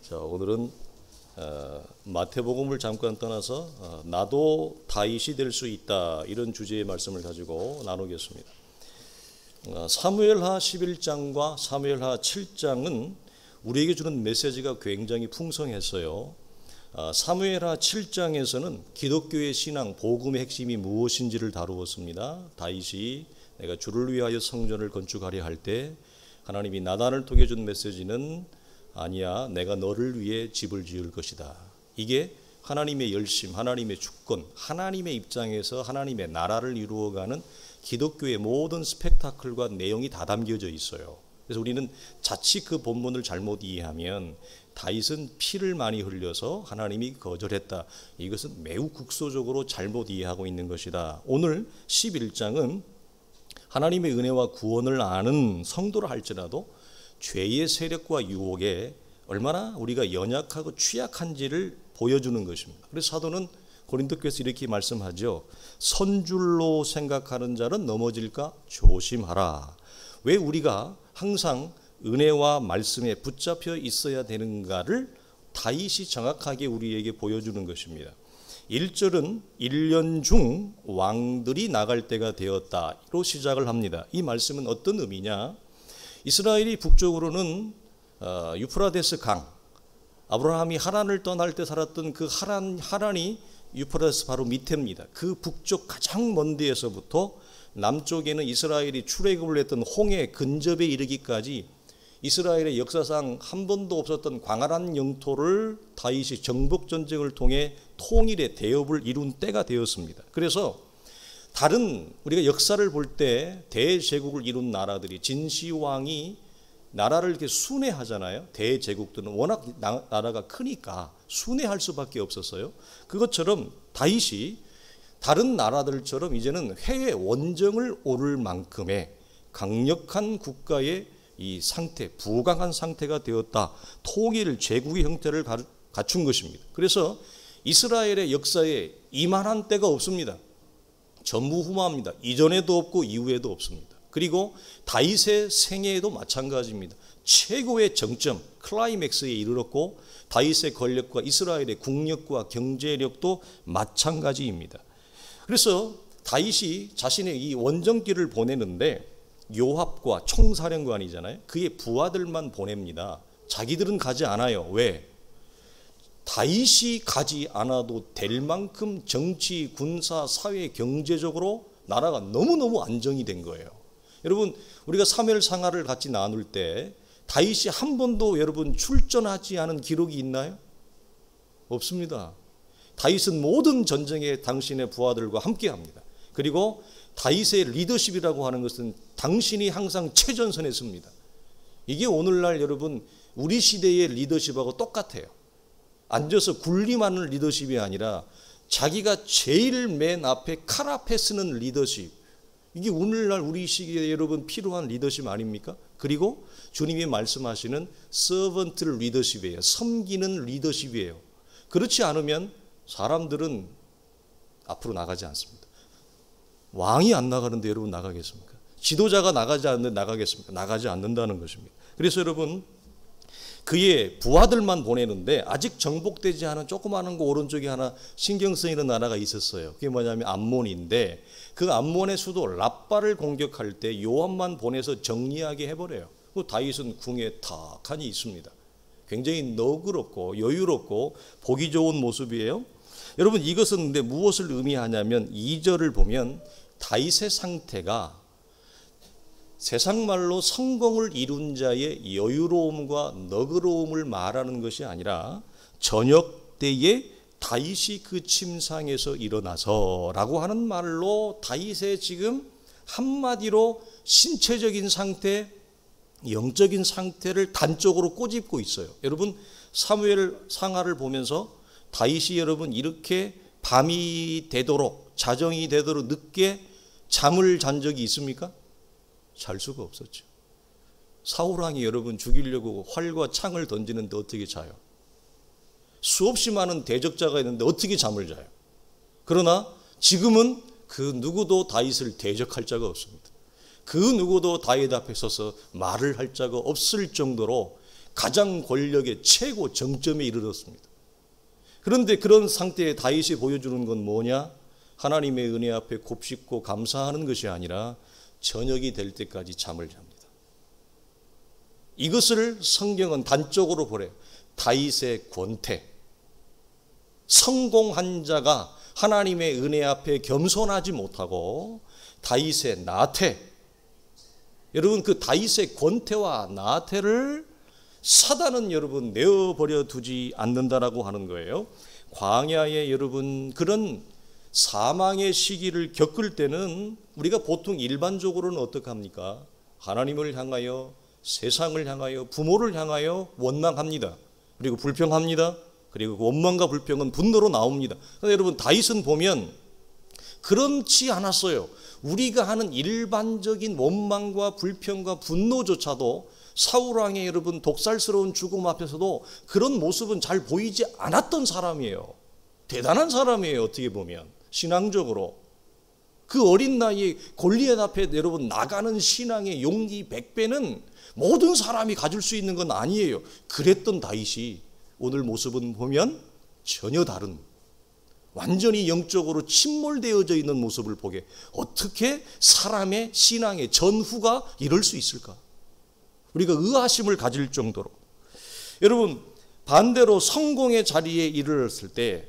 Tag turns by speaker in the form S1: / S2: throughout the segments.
S1: 자, 오늘은 마태복음을 잠깐 떠나서 나도 다윗이 될 수 있다, 이런 주제의 말씀을 가지고 나누겠습니다. 사무엘하 11장과 사무엘하 7장은 우리에게 주는 메시지가 굉장히 풍성했어요. 사무엘하 7장에서는 기독교의 신앙, 복음의 핵심이 무엇인지를 다루었습니다. 다윗이 내가 주를 위하여 성전을 건축하려 할 때 하나님이 나단을 통해 준 메시지는 아니야, 내가 너를 위해 집을 지을 것이다. 이게 하나님의 열심, 하나님의 주권, 하나님의 입장에서 하나님의 나라를 이루어가는 기독교의 모든 스펙타클과 내용이 다 담겨져 있어요. 그래서 우리는 자칫 그 본문을 잘못 이해하면 다윗은 피를 많이 흘려서 하나님이 거절했다, 이것은 매우 국소적으로 잘못 이해하고 있는 것이다. 오늘 11장은 하나님의 은혜와 구원을 아는 성도라 할지라도 죄의 세력과 유혹에 얼마나 우리가 연약하고 취약한지를 보여주는 것입니다. 그래서 사도는 고린도교에서 이렇게 말씀하죠. 선줄로 생각하는 자는 넘어질까 조심하라. 왜 우리가 항상 은혜와 말씀에 붙잡혀 있어야 되는가를 다윗이 정확하게 우리에게 보여주는 것입니다. 1절은 1년 중 왕들이 나갈 때가 되었다로 시작을 합니다. 이 말씀은 어떤 의미냐? 이스라엘이 북쪽으로는 유프라데스 강, 아브라함이 하란을 떠날 때 살았던 그 하란이 유프라데스 바로 밑에입니다. 그 북쪽 가장 먼 데에서부터 남쪽에는 이스라엘이 출애굽을 했던 홍해 근접에 이르기까지 이스라엘의 역사상 한 번도 없었던 광활한 영토를 다윗이 정복 전쟁을 통해 통일의 대업을 이룬 때가 되었습니다. 그래서 다른 우리가 역사를 볼 때 대제국을 이룬 나라들이 진시황이 나라를 이렇게 순회하잖아요. 대제국들은 워낙 나라가 크니까 순회할 수밖에 없었어요. 그것처럼 다윗이 다른 나라들처럼 이제는 해외 원정을 오를 만큼의 강력한 국가의 이 상태, 부강한 상태가 되었다. 통일 제국의 형태를 갖춘 것입니다. 그래서 이스라엘의 역사에 이만한 때가 없습니다. 전무후무합니다. 이전에도 없고 이후에도 없습니다. 그리고 다윗의 생애에도 마찬가지입니다. 최고의 정점, 클라이맥스에 이르렀고 다윗의 권력과 이스라엘의 국력과 경제력도 마찬가지입니다. 그래서 다윗이 자신의 이 원정길을 보내는데 요압과 총사령관이잖아요. 그의 부하들만 보냅니다. 자기들은 가지 않아요. 왜? 다윗이 가지 않아도 될 만큼 정치, 군사, 사회, 경제적으로 나라가 너무너무 안정이 된 거예요. 여러분, 우리가 사무엘상하를 같이 나눌 때 다윗이 한 번도 여러분 출전하지 않은 기록이 있나요? 없습니다. 다윗은 모든 전쟁에 당신의 부하들과 함께합니다. 그리고 다윗의 리더십이라고 하는 것은 당신이 항상 최전선에 섭니다. 이게 오늘날 여러분 우리 시대의 리더십하고 똑같아요. 앉아서 군림하는 리더십이 아니라 자기가 제일 맨 앞에 칼 앞에 쓰는 리더십, 이게 오늘날 우리 시기에 여러분 필요한 리더십 아닙니까? 그리고 주님이 말씀하시는 서번트 리더십이에요. 섬기는 리더십이에요. 그렇지 않으면 사람들은 앞으로 나가지 않습니다. 왕이 안 나가는데 여러분 나가겠습니까? 지도자가 나가지 않는데 나가겠습니까? 나가지 않는다는 것입니다. 그래서 여러분 그의 부하들만 보내는데 아직 정복되지 않은 조그마한 거 오른쪽에 하나 신경 쓰이는 나라가 있었어요. 그게 뭐냐면 암몬인데 그 암몬의 수도 랍바를 공격할 때 요압만 보내서 정리하게 해버려요. 그 다윗은 궁에 탁하니 있습니다. 굉장히 너그럽고 여유롭고 보기 좋은 모습이에요. 여러분 이것은 근데 무엇을 의미하냐면 2절을 보면 다윗의 상태가 세상 말로 성공을 이룬 자의 여유로움과 너그러움을 말하는 것이 아니라 저녁 때에 다윗이 그 침상에서 일어나서 라고 하는 말로 다윗의 지금 한마디로 신체적인 상태, 영적인 상태를 단적으로 꼬집고 있어요. 여러분 사무엘 상하를 보면서 다윗이 여러분 이렇게 밤이 되도록 자정이 되도록 늦게 잠을 잔 적이 있습니까? 잘 수가 없었죠. 사울왕이 여러분 죽이려고 활과 창을 던지는데 어떻게 자요? 수없이 많은 대적자가 있는데 어떻게 잠을 자요? 그러나 지금은 그 누구도 다윗을 대적할 자가 없습니다. 그 누구도 다윗 앞에 서서 말을 할 자가 없을 정도로 가장 권력의 최고 정점에 이르렀습니다. 그런데 그런 상태에 다윗이 보여주는 건 뭐냐? 하나님의 은혜 앞에 곱씹고 감사하는 것이 아니라 저녁이 될 때까지 잠을 잡니다. 이것을 성경은 단적으로 보래요. 다윗의 권태. 성공한 자가 하나님의 은혜 앞에 겸손하지 못하고 다윗의 나태. 여러분, 그 다윗의 권태와 나태를 사단은 여러분 내어버려 두지 않는다라고 하는 거예요. 광야에 여러분 그런 사망의 시기를 겪을 때는 우리가 보통 일반적으로는 어떻게 합니까? 하나님을 향하여, 세상을 향하여, 부모를 향하여 원망합니다. 그리고 불평합니다. 그리고 원망과 불평은 분노로 나옵니다. 그런데 여러분 다윗은 보면 그렇지 않았어요. 우리가 하는 일반적인 원망과 불평과 분노조차도 사울왕의 여러분 독살스러운 죽음 앞에서도 그런 모습은 잘 보이지 않았던 사람이에요. 대단한 사람이에요. 어떻게 보면 신앙적으로 그 어린 나이에 골리앗 앞에 여러분 나가는 신앙의 용기 100배는 모든 사람이 가질 수 있는 건 아니에요. 그랬던 다윗이 오늘 모습은 보면 전혀 다른, 완전히 영적으로 침몰되어져 있는 모습을 보게, 어떻게 사람의 신앙의 전후가 이럴 수 있을까? 우리가 의아심을 가질 정도로. 여러분 반대로 성공의 자리에 이르렀을 때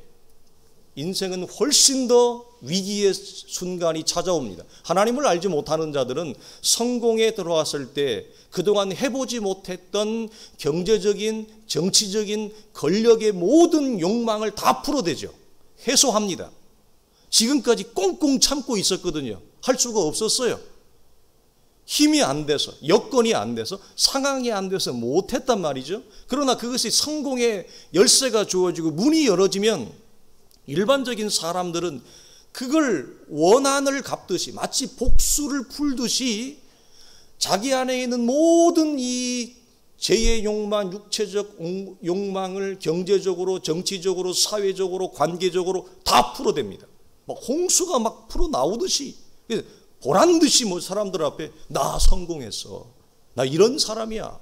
S1: 인생은 훨씬 더 위기의 순간이 찾아옵니다. 하나님을 알지 못하는 자들은 성공에 들어왔을 때 그동안 해보지 못했던 경제적인, 정치적인, 권력의 모든 욕망을 다 풀어대죠. 해소합니다. 지금까지 꽁꽁 참고 있었거든요. 할 수가 없었어요. 힘이 안 돼서, 여건이 안 돼서, 상황이 안 돼서 못했단 말이죠. 그러나 그것이 성공의 열쇠가 주어지고 문이 열어지면 일반적인 사람들은 그걸 원한을 갚듯이, 마치 복수를 풀듯이 자기 안에 있는 모든 이 죄의 욕망, 육체적 욕망을 경제적으로, 정치적으로, 사회적으로, 관계적으로 다 풀어댑니다. 막 홍수가 막 풀어나오듯이, 보란듯이 뭐 사람들 앞에 나 성공했어, 나 이런 사람이야,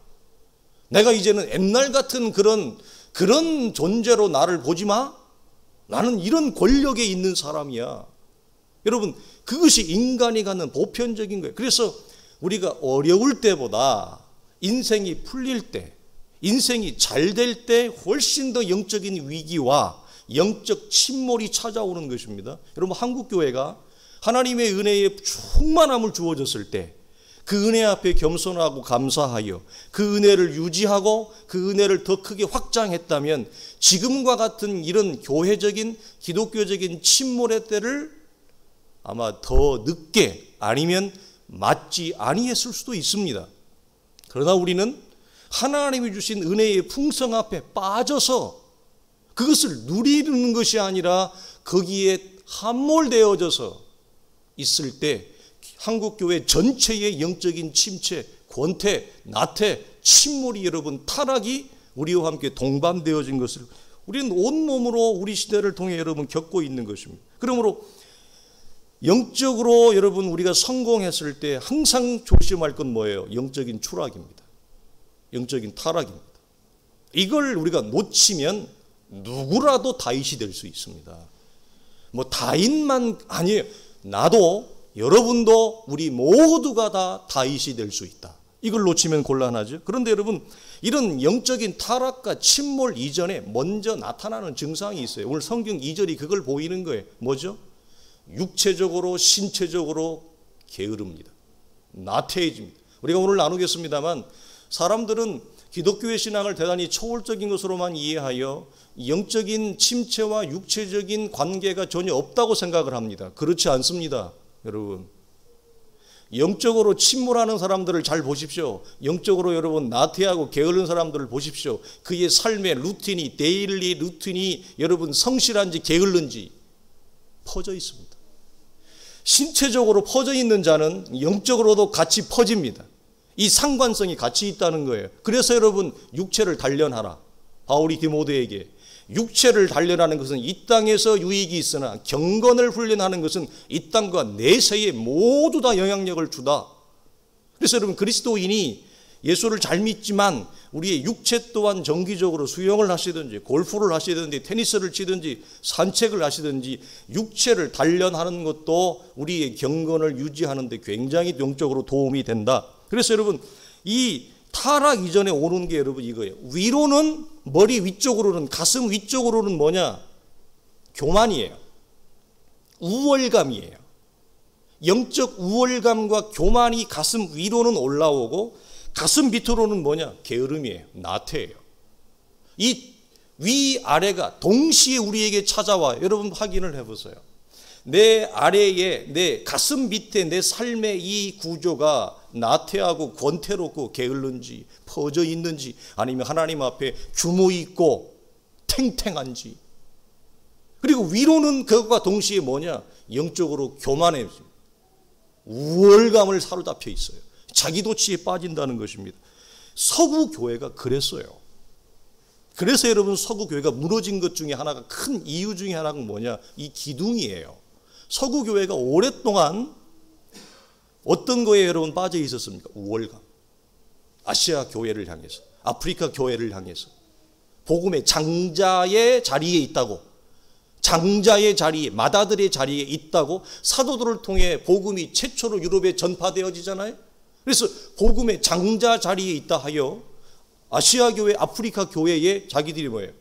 S1: 내가 이제는 옛날 같은 그런 존재로 나를 보지 마, 나는 이런 권력에 있는 사람이야. 여러분 그것이 인간이 갖는 보편적인 거예요. 그래서 우리가 어려울 때보다 인생이 풀릴 때, 인생이 잘 될 때 훨씬 더 영적인 위기와 영적 침몰이 찾아오는 것입니다. 여러분 한국교회가 하나님의 은혜의 충만함을 주어졌을 때 그 은혜 앞에 겸손하고 감사하여 그 은혜를 유지하고 그 은혜를 더 크게 확장했다면 지금과 같은 이런 교회적인 기독교적인 침몰의 때를 아마 더 늦게 아니면 맞지 아니했을 수도 있습니다. 그러나 우리는 하나님이 주신 은혜의 풍성 앞에 빠져서 그것을 누리는 것이 아니라 거기에 함몰되어져서 있을 때 한국교회 전체의 영적인 침체, 권태, 나태, 침몰이 여러분 타락이 우리와 함께 동반되어진 것을 우리는 온몸으로 우리 시대를 통해 여러분 겪고 있는 것입니다. 그러므로 영적으로 여러분 우리가 성공했을 때 항상 조심할 건 뭐예요? 영적인 추락입니다. 영적인 타락입니다. 이걸 우리가 놓치면 누구라도 다윗이 될 수 있습니다. 뭐 다윗만 아니에요. 나도 여러분도 우리 모두가 다 다윗이 될 수 있다. 이걸 놓치면 곤란하죠. 그런데 여러분 이런 영적인 타락과 침몰 이전에 먼저 나타나는 증상이 있어요. 오늘 성경 2절이 그걸 보이는 거예요. 뭐죠? 육체적으로 신체적으로 게으릅니다. 나태해집니다. 우리가 오늘 나누겠습니다만 사람들은 기독교의 신앙을 대단히 초월적인 것으로만 이해하여 영적인 침체와 육체적인 관계가 전혀 없다고 생각을 합니다. 그렇지 않습니다. 여러분 영적으로 침몰하는 사람들을 잘 보십시오. 영적으로 여러분 나태하고 게으른 사람들을 보십시오. 그의 삶의 루틴이, 데일리 루틴이 여러분 성실한지 게을른지 퍼져 있습니다. 신체적으로 퍼져 있는 자는 영적으로도 같이 퍼집니다. 이 상관성이 같이 있다는 거예요. 그래서 여러분 육체를 단련하라. 바울이 디모데에게 육체를 단련하는 것은 이 땅에서 유익이 있으나 경건을 훈련하는 것은 이 땅과 내세에 모두 다 영향력을 주다. 그래서 여러분 그리스도인이 예수를 잘 믿지만 우리의 육체 또한 정기적으로 수영을 하시든지 골프를 하시든지 테니스를 치든지 산책을 하시든지 육체를 단련하는 것도 우리의 경건을 유지하는 데 굉장히 영적으로 도움이 된다. 그래서 여러분 이 타락 이전에 오는 게 여러분 이거예요. 위로는 머리 위쪽으로는 가슴 위쪽으로는 뭐냐? 교만이에요. 우월감이에요. 영적 우월감과 교만이 가슴 위로는 올라오고 가슴 밑으로는 뭐냐? 게으름이에요. 나태예요. 이 위아래가 동시에 우리에게 찾아와. 여러분 확인을 해보세요. 내 아래에 내 가슴 밑에 내 삶의 이 구조가 나태하고 권태롭고 게을른지 퍼져 있는지 아니면 하나님 앞에 규모 있고 탱탱한지. 그리고 위로는 그것과 동시에 뭐냐? 영적으로 교만해 우월감을 사로잡혀 있어요. 자기도취에 빠진다는 것입니다. 서구 교회가 그랬어요. 그래서 여러분 서구 교회가 무너진 것 중에 하나가 큰 이유 중에 하나가 뭐냐? 이 기둥이에요. 서구 교회가 오랫동안 어떤 거에 여러분 빠져 있었습니까? 우월감. 아시아 교회를 향해서, 아프리카 교회를 향해서 복음의 장자의 자리에 있다고, 장자의 자리에, 마다들의 자리에 있다고 사도들을 통해 복음이 최초로 유럽에 전파되어지잖아요. 그래서 복음의 장자 자리에 있다 하여 아시아 교회, 아프리카 교회에 자기들이 뭐예요?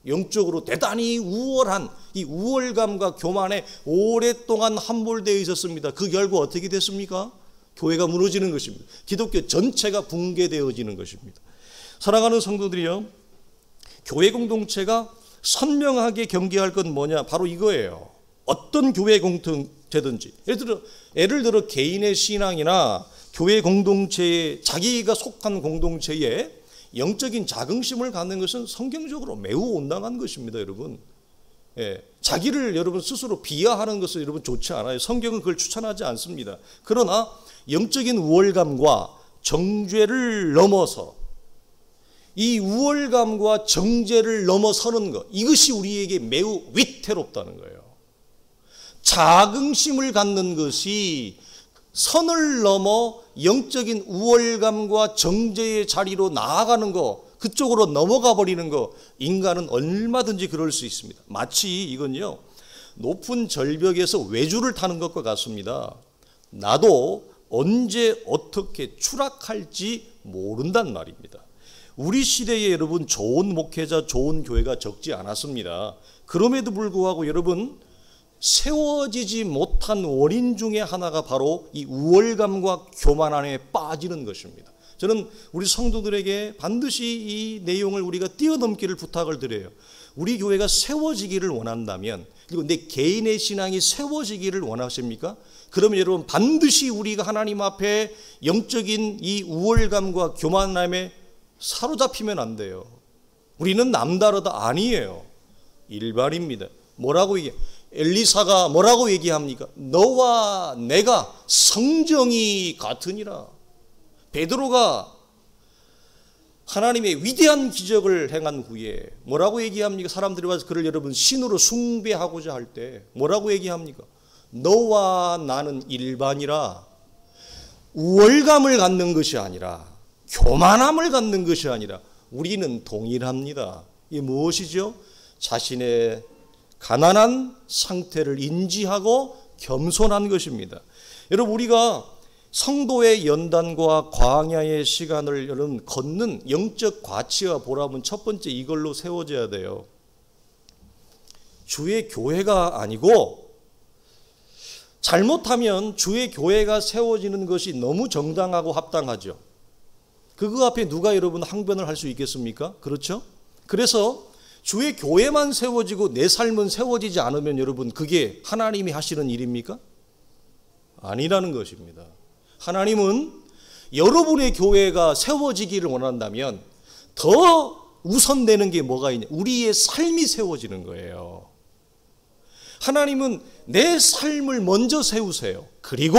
S1: 영적으로 대단히 우월한 이 우월감과 교만에 오랫동안 함몰되어 있었습니다. 그 결과 어떻게 됐습니까? 교회가 무너지는 것입니다. 기독교 전체가 붕괴되어지는 것입니다. 사랑하는 성도들이요, 교회 공동체가 선명하게 경계할 건 뭐냐? 바로 이거예요. 어떤 교회 공동체든지 예를 들어 개인의 신앙이나 교회 공동체에 자기가 속한 공동체에 영적인 자긍심을 갖는 것은 성경적으로 매우 온당한 것입니다, 여러분. 예, 자기를 여러분 스스로 비하하는 것은 여러분 좋지 않아요. 성경은 그걸 추천하지 않습니다. 그러나 영적인 우월감과 정죄를 넘어서 이 우월감과 정죄를 넘어서는 것, 이것이 우리에게 매우 위태롭다는 거예요. 자긍심을 갖는 것이 선을 넘어 영적인 우월감과 정죄의 자리로 나아가는 거, 그쪽으로 넘어가 버리는 거, 인간은 얼마든지 그럴 수 있습니다. 마치 이건요, 높은 절벽에서 외주를 타는 것과 같습니다. 나도 언제 어떻게 추락할지 모른단 말입니다. 우리 시대에 여러분 좋은 목회자, 좋은 교회가 적지 않았습니다. 그럼에도 불구하고 여러분 세워지지 못한 원인 중에 하나가 바로 이 우월감과 교만 안에 빠지는 것입니다. 저는 우리 성도들에게 반드시 이 내용을 우리가 뛰어넘기를 부탁을 드려요. 우리 교회가 세워지기를 원한다면, 그리고 내 개인의 신앙이 세워지기를 원하십니까? 그러면 여러분 반드시 우리가 하나님 앞에 영적인 이 우월감과 교만함에 사로잡히면 안 돼요. 우리는 남다르다 아니에요. 일반입니다. 뭐라고 얘기해요? 엘리사가 뭐라고 얘기합니까? 너와 내가 성정이 같으니라. 베드로가 하나님의 위대한 기적을 행한 후에 뭐라고 얘기합니까? 사람들이 와서 그를 여러분 신으로 숭배하고자 할 때 뭐라고 얘기합니까? 너와 나는 일반이라. 우월감을 갖는 것이 아니라, 교만함을 갖는 것이 아니라 우리는 동일합니다. 이게 무엇이죠? 자신의 가난한 상태를 인지하고 겸손한 것입니다. 여러분 우리가 성도의 연단과 광야의 시간을 여러분 걷는 영적 가치와 보람은 첫 번째 이걸로 세워져야 돼요. 주의 교회가 아니고, 잘못하면 주의 교회가 세워지는 것이 너무 정당하고 합당하죠. 그거 앞에 누가 여러분 항변을 할 수 있겠습니까? 그렇죠? 그래서 주의 교회만 세워지고 내 삶은 세워지지 않으면 여러분 그게 하나님이 하시는 일입니까? 아니라는 것입니다. 하나님은 여러분의 교회가 세워지기를 원한다면 더 우선되는 게 뭐가 있냐? 우리의 삶이 세워지는 거예요. 하나님은 내 삶을 먼저 세우세요. 그리고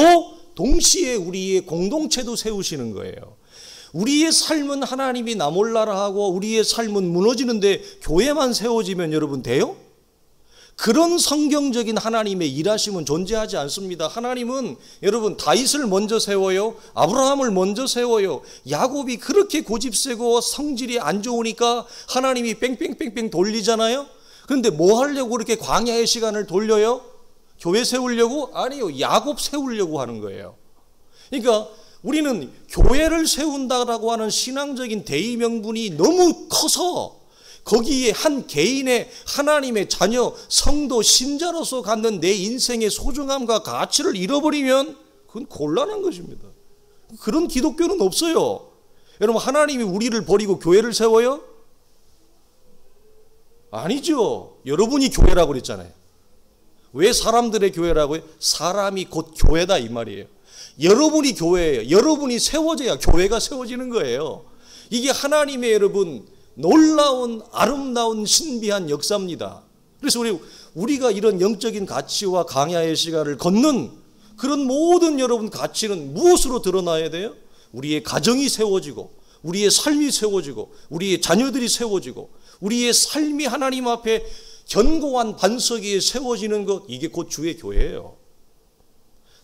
S1: 동시에 우리의 공동체도 세우시는 거예요. 우리의 삶은 하나님이 나 몰라라 하고 우리의 삶은 무너지는데 교회만 세워지면 여러분 돼요? 그런 성경적인 하나님의 일하심은 존재하지 않습니다. 하나님은 여러분 다윗을 먼저 세워요. 아브라함을 먼저 세워요. 야곱이 그렇게 고집세고 성질이 안 좋으니까 하나님이 뺑뺑뺑뺑 돌리잖아요. 그런데 뭐 하려고 그렇게 광야의 시간을 돌려요? 교회 세우려고? 아니요. 야곱 세우려고 하는 거예요. 그러니까 우리는 교회를 세운다라고 하는 신앙적인 대의 명분이 너무 커서 거기에 한 개인의 하나님의 자녀, 성도, 신자로서 갖는 내 인생의 소중함과 가치를 잃어버리면 그건 곤란한 것입니다. 그런 기독교는 없어요. 여러분, 하나님이 우리를 버리고 교회를 세워요? 아니죠. 여러분이 교회라고 그랬잖아요. 왜 사람들의 교회라고요? 사람이 곧 교회다 이 말이에요. 여러분이 교회예요. 여러분이 세워져야 교회가 세워지는 거예요. 이게 하나님의 여러분 놀라운 아름다운 신비한 역사입니다. 그래서 우리가 이런 영적인 가치와 강야의 시간을 걷는 그런 모든 여러분 가치는 무엇으로 드러나야 돼요? 우리의 가정이 세워지고 우리의 삶이 세워지고 우리의 자녀들이 세워지고 우리의 삶이 하나님 앞에 견고한 반석 위에 세워지는 것, 이게 곧 주의 교회예요.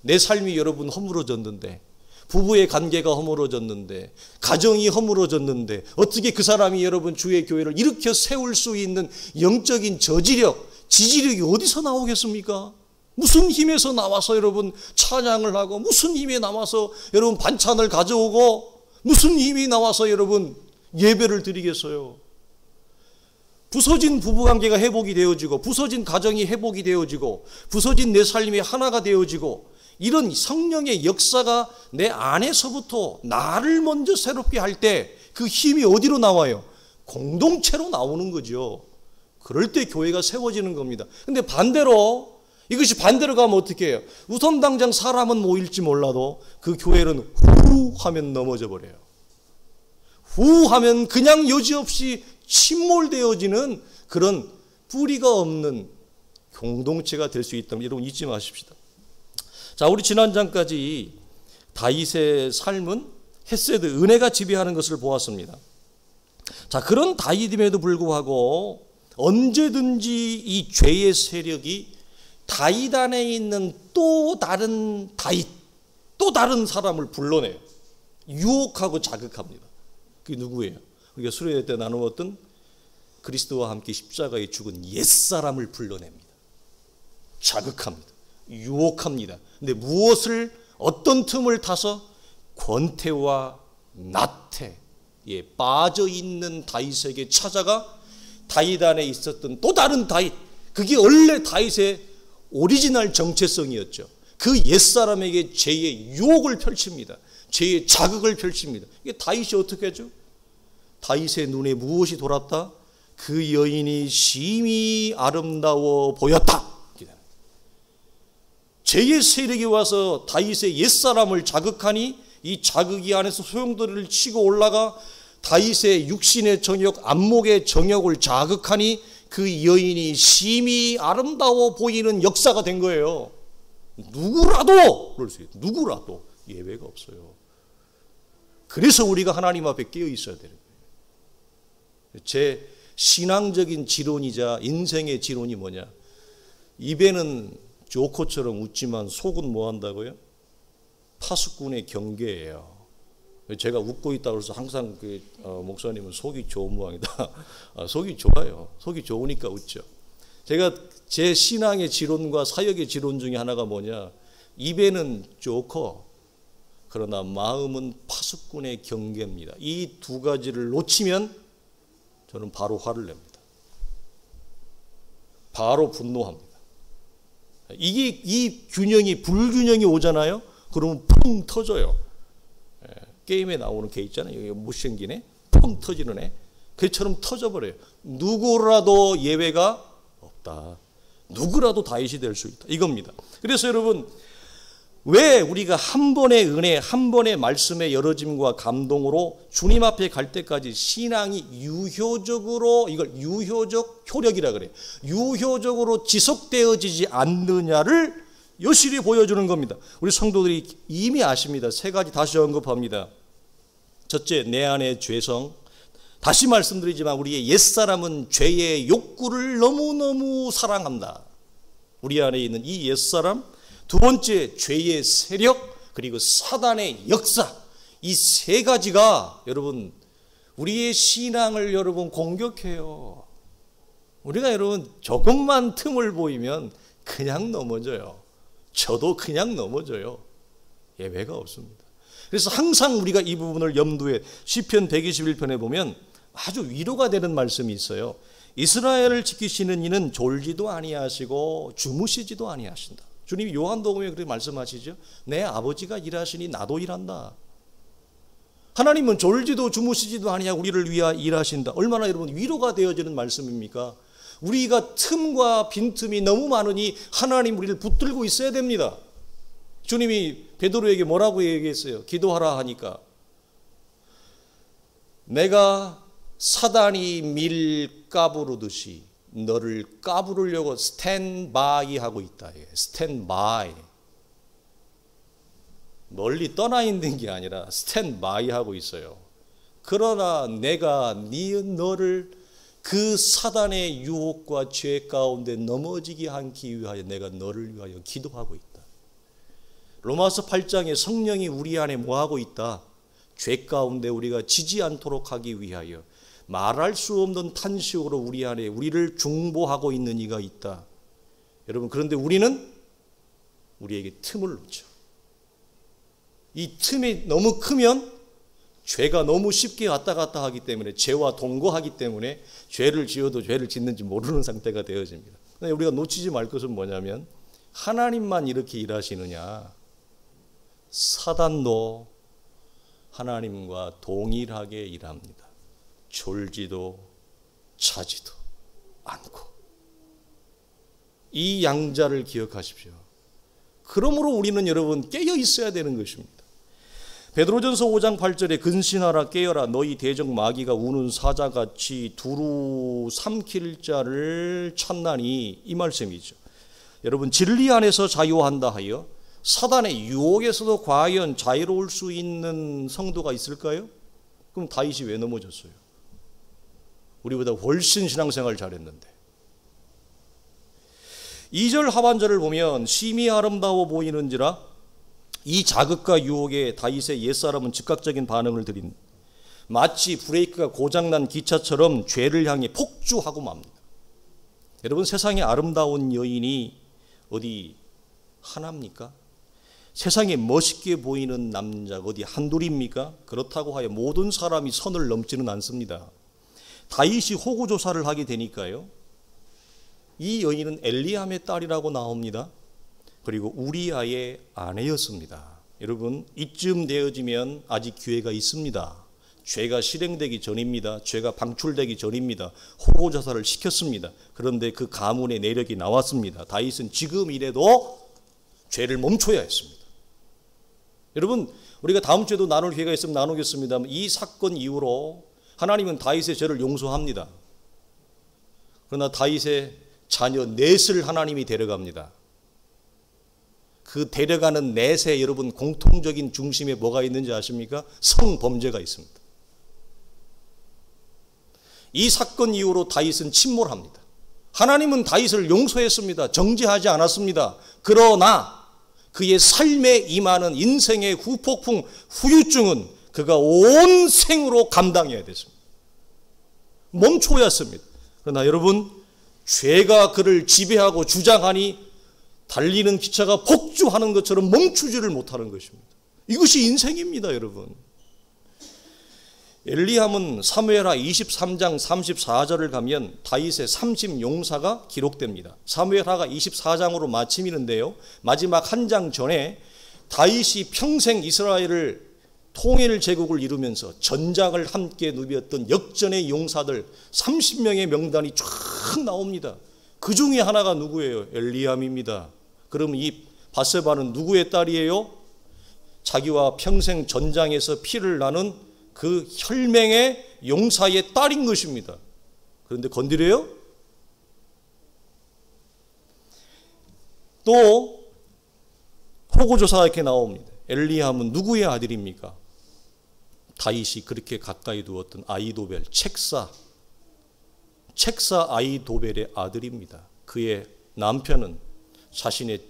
S1: 내 삶이 여러분 허물어졌는데, 부부의 관계가 허물어졌는데, 가정이 허물어졌는데 어떻게 그 사람이 여러분 주의 교회를 일으켜 세울 수 있는 영적인 저지력, 지지력이 어디서 나오겠습니까? 무슨 힘에서 나와서 여러분 찬양을 하고, 무슨 힘에 나와서 여러분 반찬을 가져오고, 무슨 힘이 나와서 여러분 예배를 드리겠어요? 부서진 부부관계가 회복이 되어지고, 부서진 가정이 회복이 되어지고, 부서진 내 삶이 하나가 되어지고, 이런 성령의 역사가 내 안에서부터 나를 먼저 새롭게 할 때 그 힘이 어디로 나와요? 공동체로 나오는 거죠. 그럴 때 교회가 세워지는 겁니다. 근데 반대로, 이것이 반대로 가면 어떻게 해요? 우선 당장 사람은 모일지 몰라도 그 교회는 후 하면 넘어져 버려요. 후 하면 그냥 여지없이 침몰되어지는 그런 뿌리가 없는 공동체가 될 수 있다면 여러분 잊지 마십시다. 자, 우리 지난장까지 다윗의 삶은 헤세드, 은혜가 지배하는 것을 보았습니다. 자, 그런 다윗임에도 불구하고 언제든지 이 죄의 세력이 다윗 안에 있는 또 다른 다윗, 또 다른 사람을 불러내요. 유혹하고 자극합니다. 그게 누구예요? 우리가 수련회 때 나누었던 그리스도와 함께 십자가에 죽은 옛사람을 불러냅니다. 자극합니다. 유혹합니다. 근데 무엇을, 어떤 틈을 타서? 권태와 나태에 빠져있는 다윗에게 찾아가 다윗 안에 있었던 또 다른 다윗, 그게 원래 다윗의 오리지널 정체성이었죠. 그 옛사람에게 죄의 유혹을 펼칩니다. 죄의 자극을 펼칩니다. 이게 다윗이 어떻게 하죠? 다윗의 눈에 무엇이 돌았다? 그 여인이 심히 아름다워 보였다. 죄의 세력이 와서 다윗의 옛사람을 자극하니 이 자극이 안에서 소용돌이를 치고 올라가 다윗의 육신의 정욕, 안목의 정욕을 자극하니 그 여인이 심히 아름다워 보이는 역사가 된 거예요. 누구라도 그럴 수 있어요. 누구라도 예외가 없어요. 그래서 우리가 하나님 앞에 깨어 있어야 되는 거예요. 제 신앙적인 지론이자 인생의 지론이 뭐냐? 입에는 조커처럼 웃지만 속은 뭐 한다고요? 파수꾼의 경계예요. 제가 웃고 있다고 해서 항상 목사님은 속이 좋은 모양이다. 속이 좋아요. 속이 좋으니까 웃죠. 제가 제 신앙의 지론과 사역의 지론 중에 하나가 뭐냐? 입에는 조커, 그러나 마음은 파수꾼의 경계입니다. 이 두 가지를 놓치면 저는 바로 화를 냅니다. 바로 분노합니다. 이게 이 균형이 불균형이 오잖아요. 그러면 펑 터져요. 게임에 나오는 개 있잖아요. 못생기네, 펑 터지는 애. 그처럼 터져버려요. 누구라도 예외가 없다. 누구라도 다윗이 될 수 있다. 이겁니다. 그래서 여러분, 왜 우리가 한 번의 은혜, 한 번의 말씀의 열어짐과 감동으로 주님 앞에 갈 때까지 신앙이 유효적으로, 이걸 유효적 효력이라 그래요. 유효적으로 지속되어지지 않느냐를 여실히 보여주는 겁니다. 우리 성도들이 이미 아십니다. 세 가지 다시 언급합니다. 첫째, 내 안의 죄성. 다시 말씀드리지만 우리의 옛사람은 죄의 욕구를 너무너무 사랑한다. 우리 안에 있는 이 옛사람, 두 번째 죄의 세력, 그리고 사단의 역사, 이 세 가지가 여러분 우리의 신앙을 여러분 공격해요. 우리가 여러분 조금만 틈을 보이면 그냥 넘어져요. 저도 그냥 넘어져요. 예외가 없습니다. 그래서 항상 우리가 이 부분을 염두에 시편 121편에 보면 아주 위로가 되는 말씀이 있어요. 이스라엘을 지키시는 이는 졸지도 아니하시고 주무시지도 아니하신다. 주님이 요한복음에 그렇게 말씀하시죠. 내 아버지가 일하시니 나도 일한다. 하나님은 졸지도 주무시지도 아니하고 우리를 위하여 일하신다. 얼마나 여러분 위로가 되어지는 말씀입니까? 우리가 틈과 빈틈이 너무 많으니 하나님 우리를 붙들고 있어야 됩니다. 주님이 베드로에게 뭐라고 얘기했어요? 기도하라 하니까 내가 사단이 밀 까부르듯이 너를 까부르려고 스탠바이 하고 있다. 스탠바이. 멀리 떠나 있는 게 아니라 스탠바이 하고 있어요. 그러나 내가 너를 그 사단의 유혹과 죄 가운데 넘어지게 하기 위하여 내가 너를 위하여 기도하고 있다. 로마서 8장에 성령이 우리 안에 뭐하고 있다? 죄 가운데 우리가 지지 않도록 하기 위하여 말할 수 없는 탄식으로 우리 안에 우리를 중보하고 있는 이가 있다. 여러분, 그런데 우리는 우리에게 틈을 놓죠. 이 틈이 너무 크면 죄가 너무 쉽게 왔다 갔다 하기 때문에 죄와 동거하기 때문에 죄를 지어도 죄를 짓는지 모르는 상태가 되어집니다. 그런데 우리가 놓치지 말 것은 뭐냐면 하나님만 이렇게 일하시느냐? 사단도 하나님과 동일하게 일합니다. 졸지도 자지도 않고. 이 양자를 기억하십시오. 그러므로 우리는 여러분 깨어 있어야 되는 것입니다. 베드로전서 5장 8절에 근신하라 깨어라 너희 대적 마귀가 우는 사자같이 두루 삼킬 자를 찾나니 이 말씀이죠. 여러분 진리 안에서 자유한다 하여 사단의 유혹에서도 과연 자유로울 수 있는 성도가 있을까요? 그럼 다윗이 왜 넘어졌어요? 우리보다 훨씬 신앙생활 잘했는데. 2절 하반절을 보면 심히 아름다워 보이는지라 이 자극과 유혹에 다윗의 옛사람은 즉각적인 반응을 드린 마치 브레이크가 고장난 기차처럼 죄를 향해 폭주하고 맙니다. 여러분 세상에 아름다운 여인이 어디 하나입니까? 세상에 멋있게 보이는 남자가 어디 한둘입니까? 그렇다고 하여 모든 사람이 선을 넘지는 않습니다. 다윗이 호구조사를 하게 되니까요. 이 여인은 엘리암의 딸이라고 나옵니다. 그리고 우리아의 아내였습니다. 여러분 이쯤 되어지면 아직 기회가 있습니다. 죄가 실행되기 전입니다. 죄가 방출되기 전입니다. 호구조사를 시켰습니다. 그런데 그 가문의 내력이 나왔습니다. 다윗은 지금 이래도 죄를 멈춰야 했습니다. 여러분 우리가 다음 주에도 나눌 기회가 있으면 나누겠습니다만 이 사건 이후로 하나님은 다윗의 죄를 용서합니다. 그러나 다윗의 자녀 넷을 하나님이 데려갑니다. 그 데려가는 넷에 여러분 공통적인 중심에 뭐가 있는지 아십니까? 성범죄가 있습니다. 이 사건 이후로 다윗은 침몰합니다. 하나님은 다윗을 용서했습니다. 정죄하지 않았습니다. 그러나 그의 삶에 임하는 인생의 후폭풍, 후유증은 그가 온 생으로 감당해야 됐습니다. 멈춰야 했습니다. 그러나 여러분 죄가 그를 지배하고 주장하니 달리는 기차가 폭주하는 것처럼 멈추지를 못하는 것입니다. 이것이 인생입니다, 여러분. 엘리암은 사무엘하 23장 34절을 가면 다윗의 30용사가 기록됩니다. 사무엘하가 24장으로 마침이는데요. 마지막 한 장 전에 다윗이 평생 이스라엘을 통일 제국을 이루면서 전장을 함께 누볐던 역전의 용사들 30명의 명단이 쫙 나옵니다. 그 중에 하나가 누구예요? 엘리암입니다. 그러면 이 밧세바는 누구의 딸이에요? 자기와 평생 전장에서 피를 나눈 그 혈맹의 용사의 딸인 것입니다. 그런데 건드려요? 또 호구조사가 이렇게 나옵니다. 엘리암은 누구의 아들입니까? 다윗이 그렇게 가까이 두었던 아히도벨 책사 아히도벨의 아들입니다. 그의 남편은 자신의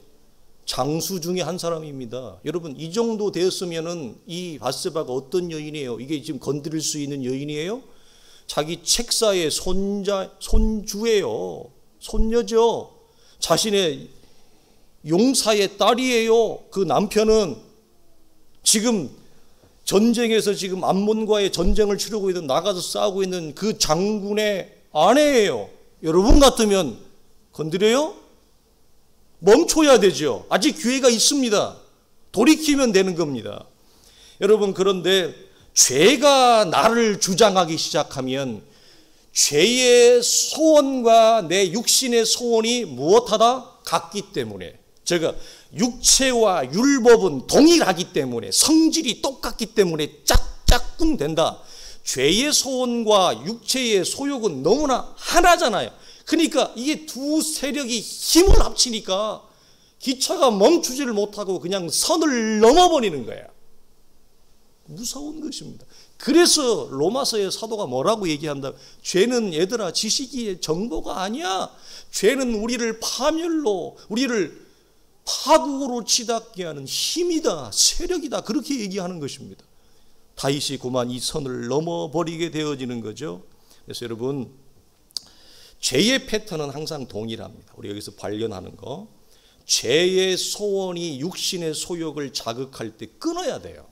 S1: 장수 중에 한 사람입니다. 여러분, 이 정도 되었으면은 이 밧세바가 어떤 여인이에요? 이게 지금 건드릴 수 있는 여인이에요? 자기 책사의 손주예요. 손녀죠. 자신의 용사의 딸이에요. 그 남편은 지금 전쟁에서 지금 암몬과의 전쟁을 치르고 있는, 나가서 싸우고 있는 그 장군의 아내예요. 여러분 같으면 건드려요? 멈춰야 되죠. 아직 기회가 있습니다. 돌이키면 되는 겁니다. 여러분, 그런데 죄가 나를 주장하기 시작하면 죄의 소원과 내 육신의 소원이 무엇하다? 같기 때문에, 제가 육체와 율법은 동일하기 때문에, 성질이 똑같기 때문에 짝짝꿍 된다. 죄의 소원과 육체의 소욕은 너무나 하나잖아요. 그러니까 이게 두 세력이 힘을 합치니까 기차가 멈추지를 못하고 그냥 선을 넘어버리는 거야. 무서운 것입니다. 그래서 로마서의 사도가 뭐라고 얘기한다? 죄는 얘들아 지식의 정보가 아니야. 죄는 우리를 파멸로, 우리를 파국으로 치닫게 하는 힘이다, 세력이다, 그렇게 얘기하는 것입니다. 다윗이 그만 이 선을 넘어버리게 되어지는 거죠. 그래서 여러분, 죄의 패턴은 항상 동일합니다. 우리 여기서 발견하는 거, 죄의 소원이 육신의 소욕을 자극할 때 끊어야 돼요.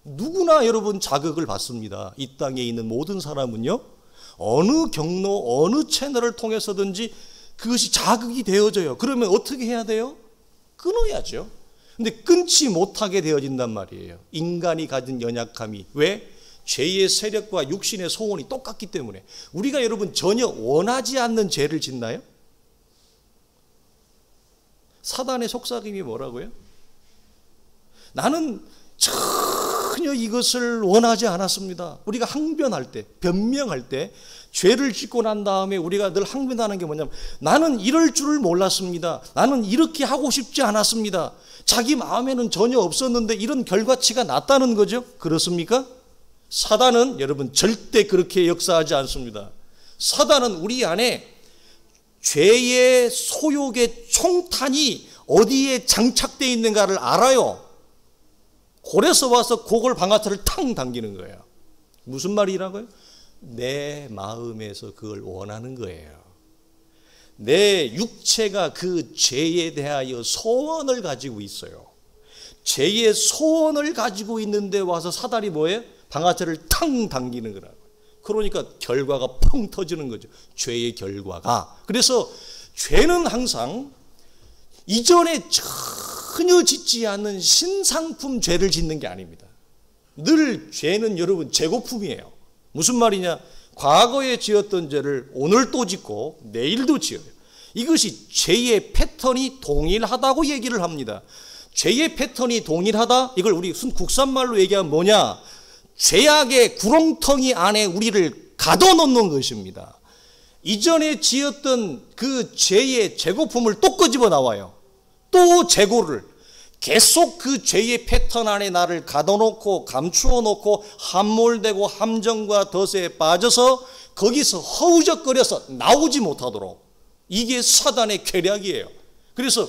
S1: 누구나 여러분 자극을 받습니다. 이 땅에 있는 모든 사람은요, 어느 경로, 어느 채널을 통해서든지 그것이 자극이 되어져요. 그러면 어떻게 해야 돼요? 끊어야죠. 근데 끊지 못하게 되어진단 말이에요. 인간이 가진 연약함이. 왜? 죄의 세력과 육신의 소원이 똑같기 때문에. 우리가 여러분 전혀 원하지 않는 죄를 짓나요? 사단의 속삭임이 뭐라고요? 나는 전혀 이것을 원하지 않았습니다. 우리가 항변할 때, 변명할 때, 죄를 짓고 난 다음에 우리가 늘 항변하는 게 뭐냐면, 나는 이럴 줄을 몰랐습니다. 나는 이렇게 하고 싶지 않았습니다. 자기 마음에는 전혀 없었는데 이런 결과치가 났다는 거죠. 그렇습니까? 사단은 여러분 절대 그렇게 역사하지 않습니다. 사단은 우리 안에 죄의 소욕의 총탄이 어디에 장착되어 있는가를 알아요. 골에서 와서 고골 방아쇠를 탕 당기는 거예요. 무슨 말이라고요? 내 마음에서 그걸 원하는 거예요. 내 육체가 그 죄에 대하여 소원을 가지고 있어요. 죄의 소원을 가지고 있는데 와서 사단이 뭐예요? 방아쇠를 탕 당기는 거라고. 그러니까 결과가 펑 터지는 거죠. 죄의 결과가. 그래서 죄는 항상 이전에 전혀 짓지 않는 신상품 죄를 짓는 게 아닙니다. 늘 죄는 여러분 재고품이에요. 무슨 말이냐? 과거에 지었던 죄를 오늘 또 짓고 내일도 지어요. 이것이 죄의 패턴이 동일하다고 얘기를 합니다. 죄의 패턴이 동일하다? 이걸 우리 국산말로 얘기하면 뭐냐? 죄악의 구렁텅이 안에 우리를 가둬놓는 것입니다. 이전에 지었던 그 죄의 재고품을 또 끄집어 나와요. 또 재고를. 계속 그 죄의 패턴 안에 나를 가둬놓고 감추어 놓고 함몰되고 함정과 덫에 빠져서 거기서 허우적거려서 나오지 못하도록. 이게 사단의 계략이에요. 그래서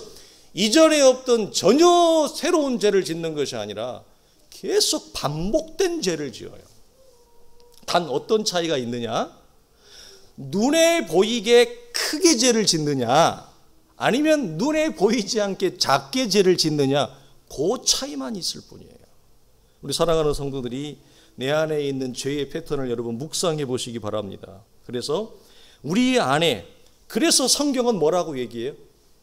S1: 이전에 없던 전혀 새로운 죄를 짓는 것이 아니라 계속 반복된 죄를 지어요. 단 어떤 차이가 있느냐? 눈에 보이게 크게 죄를 짓느냐, 아니면 눈에 보이지 않게 작게 죄를 짓느냐, 그 차이만 있을 뿐이에요. 우리 사랑하는 성도들이 내 안에 있는 죄의 패턴을 여러분 묵상해 보시기 바랍니다. 그래서 우리 안에, 그래서 성경은 뭐라고 얘기해요?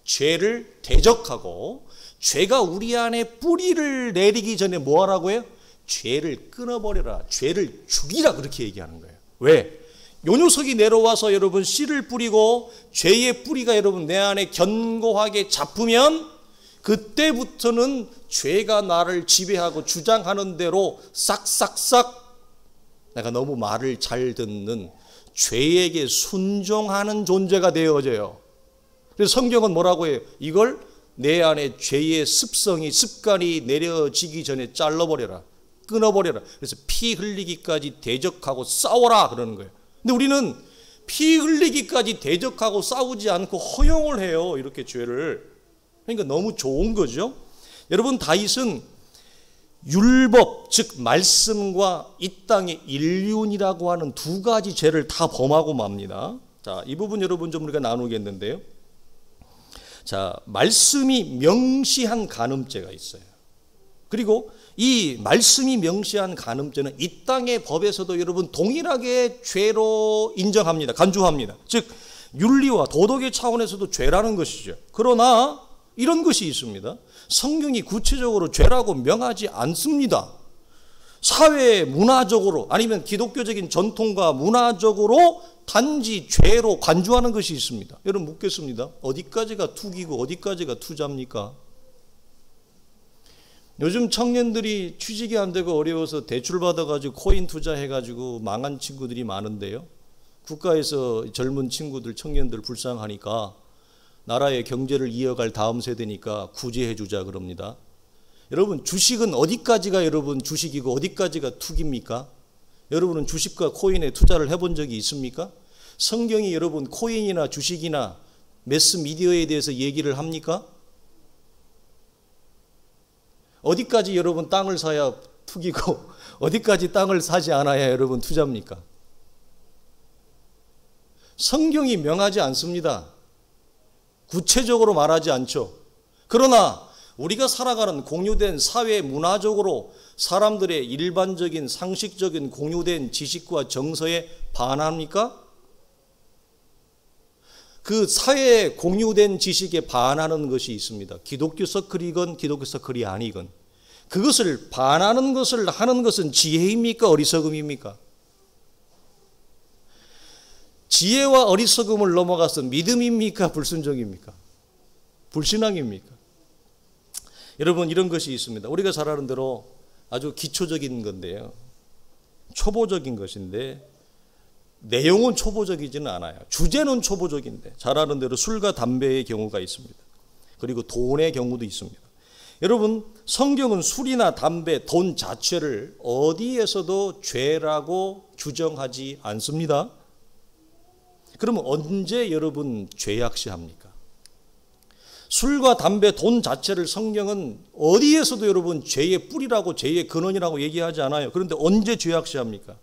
S1: 죄를 대적하고, 죄가 우리 안에 뿌리를 내리기 전에 뭐 하라고 해요? 죄를 끊어버려라, 죄를 죽이라, 그렇게 얘기하는 거예요. 왜? 요 녀석이 내려와서 여러분 씨를 뿌리고 죄의 뿌리가 여러분 내 안에 견고하게 잡으면 그때부터는 죄가 나를 지배하고 주장하는 대로 싹싹싹 내가 너무 말을 잘 듣는 죄에게 순종하는 존재가 되어져요. 그래서 성경은 뭐라고 해요? 이걸 내 안에 죄의 습성이, 습관이 내려지기 전에 잘라버려라, 끊어버려라. 그래서 피 흘리기까지 대적하고 싸워라 그러는 거예요. 근데 우리는 피 흘리기까지 대적하고 싸우지 않고 허용을 해요. 이렇게 죄를. 그러니까 너무 좋은 거죠. 여러분, 다윗은 율법, 즉 말씀과 이 땅의 인륜이라고 하는 두 가지 죄를 다 범하고 맙니다. 자, 이 부분 여러분 좀 우리가 나누겠는데요. 자, 말씀이 명시한 간음죄가 있어요. 그리고 이 말씀이 명시한 간음죄는 이 땅의 법에서도 여러분 동일하게 죄로 인정합니다. 간주합니다. 즉 윤리와 도덕의 차원에서도 죄라는 것이죠. 그러나 이런 것이 있습니다. 성경이 구체적으로 죄라고 명하지 않습니다. 사회 문화적으로 아니면 기독교적인 전통과 문화적으로 단지 죄로 간주하는 것이 있습니다. 여러분 묻겠습니다. 어디까지가 투기고 어디까지가 투자입니까? 요즘 청년들이 취직이 안 되고 어려워서 대출 받아가지고 코인 투자해가지고 망한 친구들이 많은데요. 국가에서 젊은 친구들, 청년들 불쌍하니까 나라의 경제를 이어갈 다음 세대니까 구제해 주자 그럽니다. 여러분 주식은 어디까지가 여러분 주식이고 어디까지가 투기입니까? 여러분은 주식과 코인에 투자를 해본 적이 있습니까? 성경이 여러분 코인이나 주식이나 매스미디어에 대해서 얘기를 합니까? 어디까지 여러분 땅을 사야 투기고 어디까지 땅을 사지 않아야 여러분 투자입니까? 성경이 명하지 않습니다. 구체적으로 말하지 않죠. 그러나 우리가 살아가는 공유된 사회 문화적으로 사람들의 일반적인 상식적인 공유된 지식과 정서에 반합니까? 그 사회에 공유된 지식에 반하는 것이 있습니다. 기독교 서클이건 기독교 서클이 아니건 그것을 반하는 것을 하는 것은 지혜입니까? 어리석음입니까? 지혜와 어리석음을 넘어가서 믿음입니까? 불순종입니까? 불신앙입니까? 여러분 이런 것이 있습니다. 우리가 잘 아는 대로 아주 기초적인 건데요. 초보적인 것인데 내용은 초보적이지는 않아요. 주제는 초보적인데 잘 아는 대로 술과 담배의 경우가 있습니다. 그리고 돈의 경우도 있습니다. 여러분 성경은 술이나 담배, 돈 자체를 어디에서도 죄라고 규정하지 않습니다. 그러면 언제 여러분 죄악시합니까? 술과 담배, 돈 자체를 성경은 어디에서도 여러분 죄의 뿌리라고 죄의 근원이라고 얘기하지 않아요. 그런데 언제 죄악시합니까?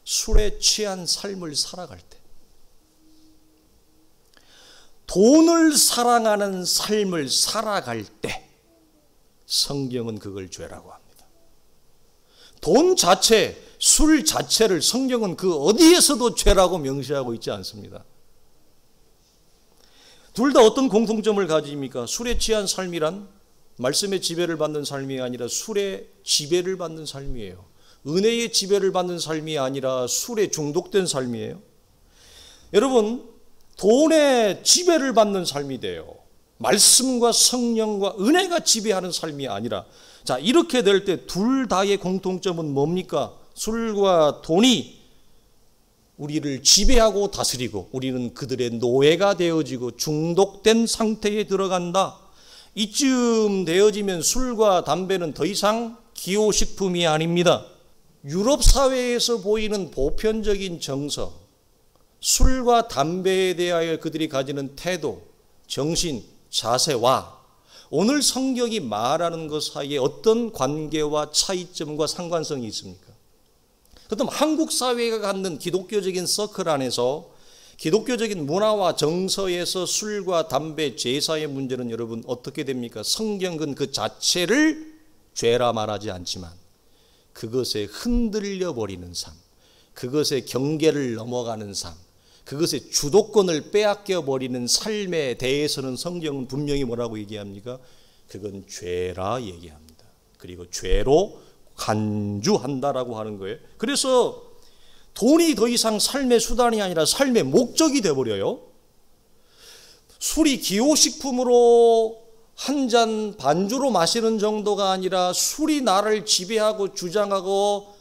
S1: 술에 취한 삶을 살아갈 때, 돈을 사랑하는 삶을 살아갈 때 성경은 그걸 죄라고 합니다. 돈 자체, 술 자체를 성경은 그 어디에서도 죄라고 명시하고 있지 않습니다. 둘 다 어떤 공통점을 가집니까? 술에 취한 삶이란 말씀의 지배를 받는 삶이 아니라 술에 지배를 받는 삶이에요. 은혜의 지배를 받는 삶이 아니라 술에 중독된 삶이에요. 여러분 돈의 지배를 받는 삶이 돼요. 말씀과 성령과 은혜가 지배하는 삶이 아니라. 자, 이렇게 될 때 둘 다의 공통점은 뭡니까? 술과 돈이 우리를 지배하고 다스리고 우리는 그들의 노예가 되어지고 중독된 상태에 들어간다. 이쯤 되어지면 술과 담배는 더 이상 기호식품이 아닙니다. 유럽 사회에서 보이는 보편적인 정서, 술과 담배에 대하여 그들이 가지는 태도, 정신, 자세와 오늘 성경이 말하는 것 사이에 어떤 관계와 차이점과 상관성이 있습니까? 그렇다면 한국 사회가 갖는 기독교적인 서클 안에서 기독교적인 문화와 정서에서 술과 담배, 제사의 문제는 여러분 어떻게 됩니까? 성경은 그 자체를 죄라 말하지 않지만 그것에 흔들려 버리는 삶, 그것의 경계를 넘어가는 삶, 그것의 주도권을 빼앗겨 버리는 삶에 대해서는 성경은 분명히 뭐라고 얘기합니까? 그건 죄라 얘기합니다. 그리고 죄로 간주한다라고 하는 거예요. 그래서 돈이 더 이상 삶의 수단이 아니라 삶의 목적이 되어버려요. 술이 기호식품으로 한 잔 반주로 마시는 정도가 아니라 술이 나를 지배하고 주장하고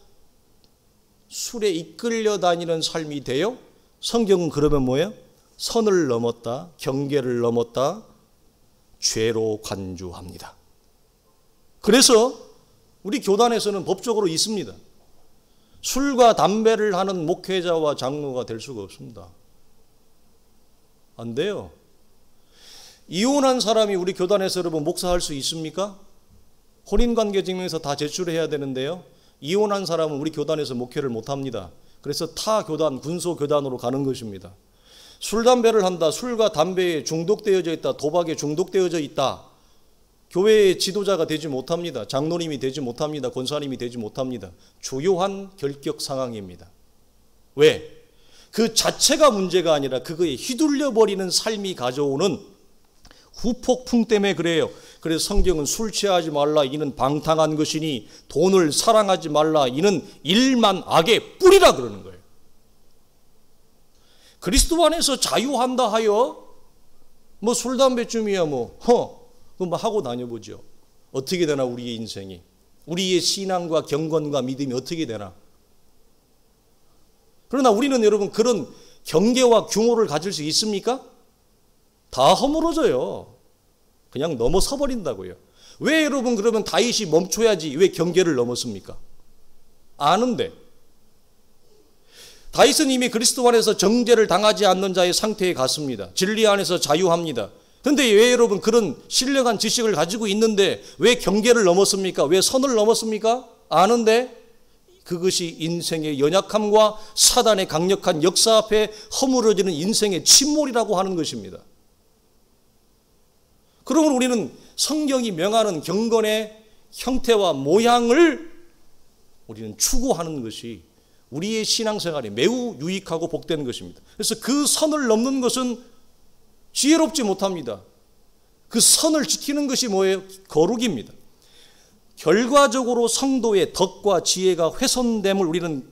S1: 술에 이끌려 다니는 삶이 돼요. 성경은 그러면 뭐예요? 선을 넘었다, 경계를 넘었다, 죄로 간주합니다. 그래서 우리 교단에서는 법적으로 있습니다. 술과 담배를 하는 목회자와 장로가 될 수가 없습니다. 안 돼요. 이혼한 사람이 우리 교단에서 여러분 목사할 수 있습니까? 혼인관계 증명서 다 제출해야 되는데요. 이혼한 사람은 우리 교단에서 목회를 못합니다. 그래서 타 교단, 군소 교단으로 가는 것입니다. 술, 담배를 한다. 술과 담배에 중독되어져 있다. 도박에 중독되어져 있다. 교회의 지도자가 되지 못합니다. 장로님이 되지 못합니다. 권사님이 되지 못합니다. 주요한 결격 상황입니다. 왜? 그 자체가 문제가 아니라 그거에 휘둘려 버리는 삶이 가져오는 후폭풍 때문에 그래요. 그래서 성경은 술 취하지 말라 이는 방탕한 것이니 돈을 사랑하지 말라 이는 일만 악의 뿌리라 그러는 거예요. 그리스도 안에서 자유한다 하여 뭐 술, 담배쯤이야 그거 하고 다녀보죠. 어떻게 되나 우리의 인생이. 우리의 신앙과 경건과 믿음이 어떻게 되나. 그러나 우리는 여러분 그런 경계와 규모를 가질 수 있습니까? 다 허물어져요. 그냥 넘어서 버린다고요. 왜 여러분 그러면 다윗이 멈춰야지 왜 경계를 넘었습니까? 아는데. 다윗은 이미 그리스도 안에서 정죄를 당하지 않는 자의 상태에 갔습니다. 진리 안에서 자유합니다. 그런데 왜 여러분 그런 신령한 지식을 가지고 있는데 왜 경계를 넘었습니까? 왜 선을 넘었습니까? 아는데 그것이 인생의 연약함과 사단의 강력한 역사 앞에 허물어지는 인생의 침몰이라고 하는 것입니다. 그러면 우리는 성경이 명하는 경건의 형태와 모양을 우리는 추구하는 것이 우리의 신앙생활에 매우 유익하고 복된 것입니다. 그래서 그 선을 넘는 것은 지혜롭지 못합니다. 그 선을 지키는 것이 뭐예요? 거룩입니다. 결과적으로 성도의 덕과 지혜가 훼손됨을 우리는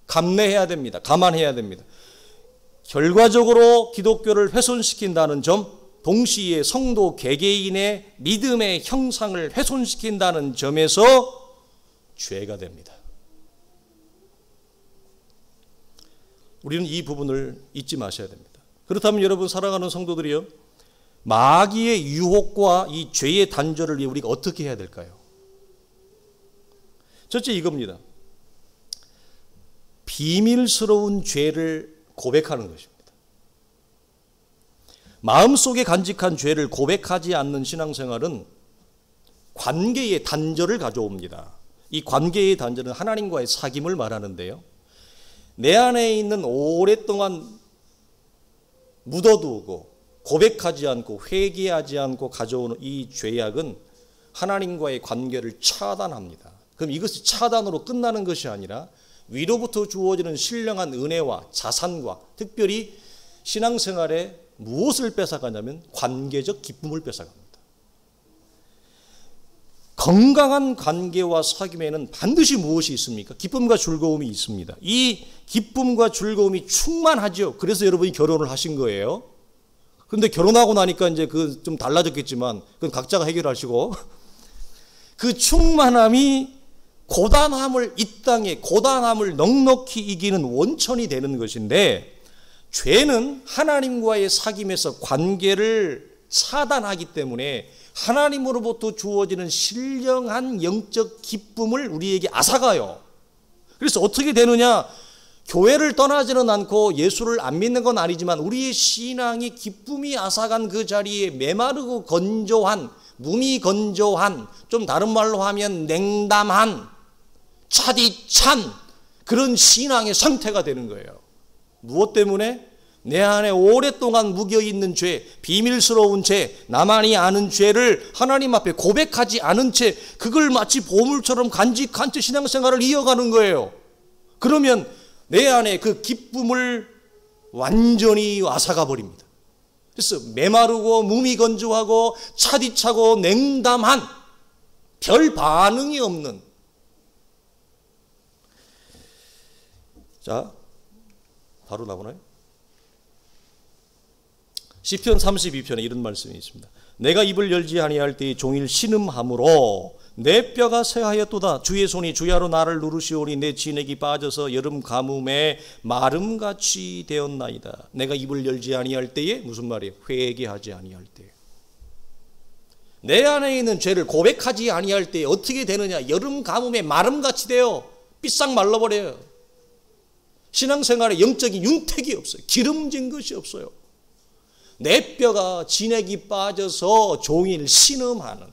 S1: 감내해야 됩니다. 감안해야 됩니다. 결과적으로 기독교를 훼손시킨다는 점, 동시에 성도 개개인의 믿음의 형상을 훼손시킨다는 점에서 죄가 됩니다. 우리는 이 부분을 잊지 마셔야 됩니다. 그렇다면 여러분 사랑하는 성도들이요, 마귀의 유혹과 이 죄의 단절을 위해 우리가 어떻게 해야 될까요? 첫째 이겁니다. 비밀스러운 죄를 고백하는 것입니다. 마음속에 간직한 죄를 고백하지 않는 신앙생활은 관계의 단절을 가져옵니다. 이 관계의 단절은 하나님과의 사귐을 말하는데요. 내 안에 있는 오랫동안 묻어두고 고백하지 않고 회개하지 않고 가져오는 이 죄악은 하나님과의 관계를 차단합니다. 그럼 이것이 차단으로 끝나는 것이 아니라 위로부터 주어지는 신령한 은혜와 자산과 특별히 신앙생활에 무엇을 뺏어가냐면 관계적 기쁨을 뺏어갑니다. 건강한 관계와 사귐에는 반드시 무엇이 있습니까? 기쁨과 즐거움이 있습니다. 이 기쁨과 즐거움이 충만하죠. 그래서 여러분이 결혼을 하신 거예요. 그런데 결혼하고 나니까 이제 그 좀 달라졌겠지만 그건 각자가 해결하시고 그 충만함이 고단함을 이 땅에 고단함을 넉넉히 이기는 원천이 되는 것인데 죄는 하나님과의 사귐에서 관계를 차단하기 때문에 하나님으로부터 주어지는 신령한 영적 기쁨을 우리에게 앗아가요. 그래서 어떻게 되느냐? 교회를 떠나지는 않고 예수를 안 믿는 건 아니지만 우리의 신앙이 기쁨이 앗아간 그 자리에 메마르고 건조한, 몸이 건조한, 좀 다른 말로 하면 냉담한, 차디찬 그런 신앙의 상태가 되는 거예요. 무엇 때문에? 내 안에 오랫동안 묵여있는 죄, 비밀스러운 죄, 나만이 아는 죄를 하나님 앞에 고백하지 않은 채 그걸 마치 보물처럼 간직한 채 신앙생활을 이어가는 거예요. 그러면 내 안에 그 기쁨을 완전히 앗아가 버립니다. 그래서 메마르고 몸이 건조하고 차디차고 냉담한 별 반응이 없는. 자, 바로 나오나요? 시편 32편에 이런 말씀이 있습니다. 내가 입을 열지 아니할 때에 종일 신음함으로 내 뼈가 새하였도다. 주의 손이 주야로 나를 누르시오니 내 진액이 빠져서 여름 가뭄에 마름같이 되었나이다. 내가 입을 열지 아니할 때에 무슨 말이에요? 회개하지 아니할 때에. 내 안에 있는 죄를 고백하지 아니할 때에 어떻게 되느냐? 여름 가뭄에 마름같이 돼요. 삐싹 말라버려요. 신앙생활에 영적인 윤택이 없어요. 기름진 것이 없어요. 내 뼈가 진액이 빠져서 종일 신음하는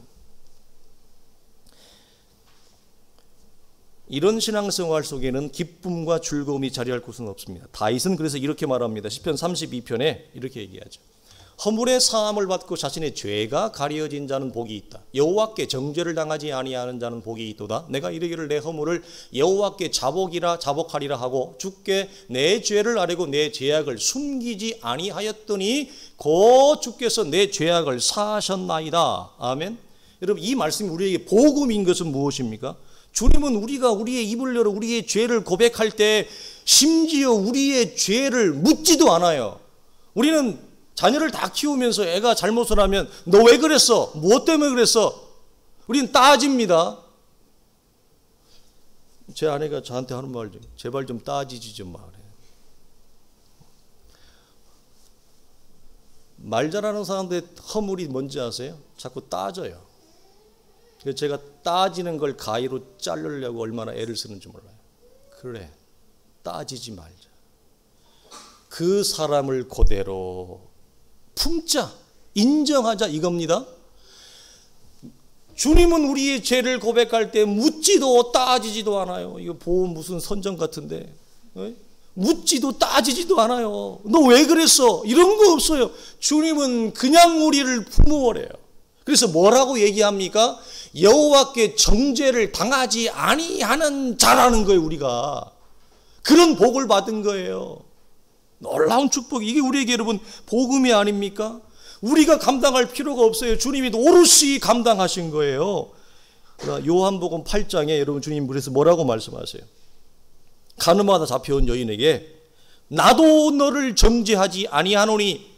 S1: 이런 신앙생활 속에는 기쁨과 즐거움이 자리할 곳은 없습니다. 다윗은 그래서 이렇게 말합니다. 시편 32편에 이렇게 얘기하죠. 허물의 사함을 받고 자신의 죄가 가려진 자는 복이 있다. 여호와께 정죄를 당하지 아니하는 자는 복이 있도다. 내가 이르기를 내 허물을 여호와께 자복하리라 하고 주께 내 죄를 아뢰고 내 죄악을 숨기지 아니하였더니 곧 주께서 내 죄악을 사하셨나이다. 아멘. 여러분, 이 말씀이 우리에게 복음인 것은 무엇입니까? 주님은 우리가 우리의 입을 열어 우리의 죄를 고백할 때 심지어 우리의 죄를 묻지도 않아요. 우리는 자녀를 다 키우면서 애가 잘못을 하면 너 왜 그랬어? 무엇 때문에 그랬어? 우리는 따집니다. 제 아내가 저한테 하는 말 좀, 제발 좀 따지지 좀 말해. 말 잘하는 사람들의 허물이 뭔지 아세요? 자꾸 따져요. 그래서 제가 따지는 걸 가위로 자르려고 얼마나 애를 쓰는지 몰라요. 그래, 따지지 말자. 그 사람을 그대로 품자, 인정하자, 이겁니다. 주님은 우리의 죄를 고백할 때 묻지도 따지지도 않아요. 이거 보험 무슨 선정 같은데, 묻지도 따지지도 않아요. 너 왜 그랬어? 이런 거 없어요. 주님은 그냥 우리를 품어버려요. 그래서 뭐라고 얘기합니까? 여호와께 정죄를 당하지 아니하는 자라는 거예요. 우리가 그런 복을 받은 거예요. 놀라운 축복. 이게 우리에게 여러분 복음이 아닙니까? 우리가 감당할 필요가 없어요. 주님이 오롯이 감당하신 거예요. 요한복음 8장에 여러분 주님 그래서 뭐라고 말씀하세요? 가늠하다 잡혀온 여인에게 나도 너를 정죄하지 아니하노니,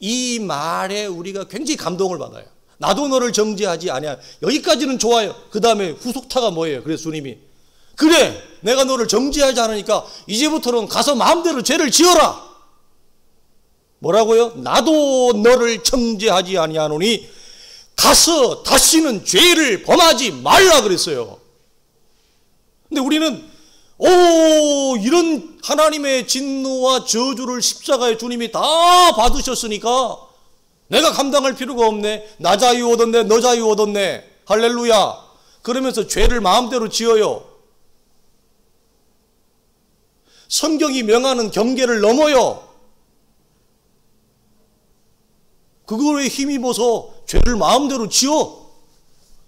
S1: 이 말에 우리가 굉장히 감동을 받아요. 나도 너를 정죄하지 아니하. 여기까지는 좋아요. 그 다음에 후속타가 뭐예요? 그래서 주님이 그래, 내가 너를 정죄하지 않으니까 이제부터는 가서 마음대로 죄를 지어라. 뭐라고요? 나도 너를 정죄하지 아니하노니 가서 다시는 죄를 범하지 말라 그랬어요. 근데 우리는 이런 하나님의 진노와 저주를 십자가에 주님이 다 받으셨으니까 내가 감당할 필요가 없네. 나 자유 얻었네, 너 자유 얻었네. 할렐루야. 그러면서 죄를 마음대로 지어요. 성경이 명하는 경계를 넘어요. 그거에 힘입어서 죄를 마음대로 지어.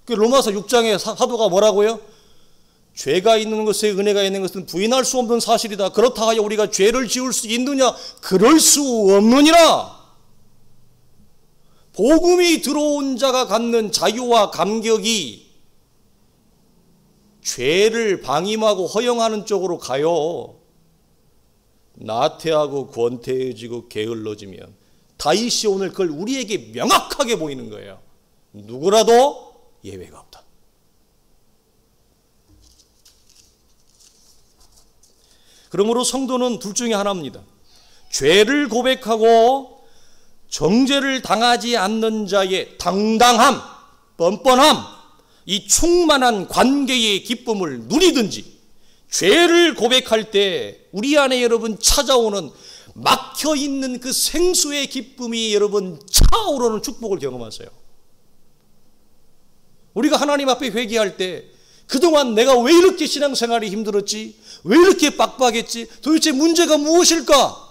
S1: 로마서 6장에 사도가 뭐라고요? 죄가 있는 것에 은혜가 있는 것은 부인할 수 없는 사실이다. 그렇다 하여 우리가 죄를 지을 수 있느냐? 그럴 수 없느니라. 복음이 들어온 자가 갖는 자유와 감격이 죄를 방임하고 허용하는 쪽으로 가요. 나태하고 권태해지고 게을러지면, 다윗이 오늘 그걸 우리에게 명확하게 보이는 거예요. 누구라도 예외가 없다. 그러므로 성도는 둘 중에 하나입니다. 죄를 고백하고 정죄를 당하지 않는 자의 당당함, 뻔뻔함, 이 충만한 관계의 기쁨을 누리든지, 죄를 고백할 때 우리 안에 여러분 찾아오는 막혀있는 그 생수의 기쁨이 여러분 차오르는 축복을 경험하세요. 우리가 하나님 앞에 회개할 때 그동안 내가 왜 이렇게 신앙생활이 힘들었지? 왜 이렇게 빡빡했지? 도대체 문제가 무엇일까?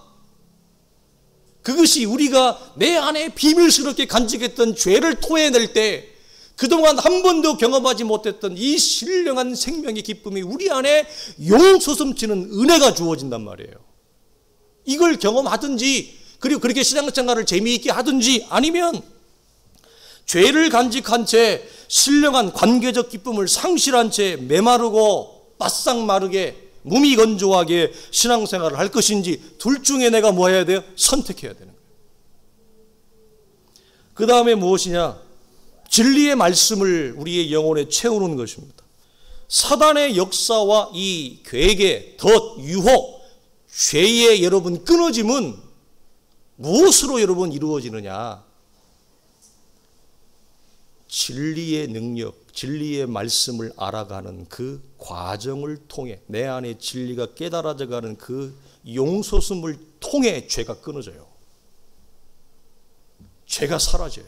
S1: 그것이 우리가 내 안에 비밀스럽게 간직했던 죄를 토해낼 때 그동안 한 번도 경험하지 못했던 이 신령한 생명의 기쁨이 우리 안에 용솟음치는 은혜가 주어진단 말이에요. 이걸 경험하든지, 그리고 그렇게 신앙생활을 재미있게 하든지, 아니면 죄를 간직한 채 신령한 관계적 기쁨을 상실한 채 메마르고 바싹 마르게 몸이 건조하게 신앙생활을 할 것인지, 둘 중에 내가 뭐 해야 돼요? 선택해야 되는 거예요. 그 다음에 무엇이냐? 진리의 말씀을 우리의 영혼에 채우는 것입니다. 사단의 역사와 이 괴계, 덫, 유혹, 죄의 여러분 끊어짐은 무엇으로 여러분 이루어지느냐? 진리의 능력, 진리의 말씀을 알아가는 그 과정을 통해 내 안에 진리가 깨달아져가는 그 용서심을 통해 죄가 끊어져요. 죄가 사라져요.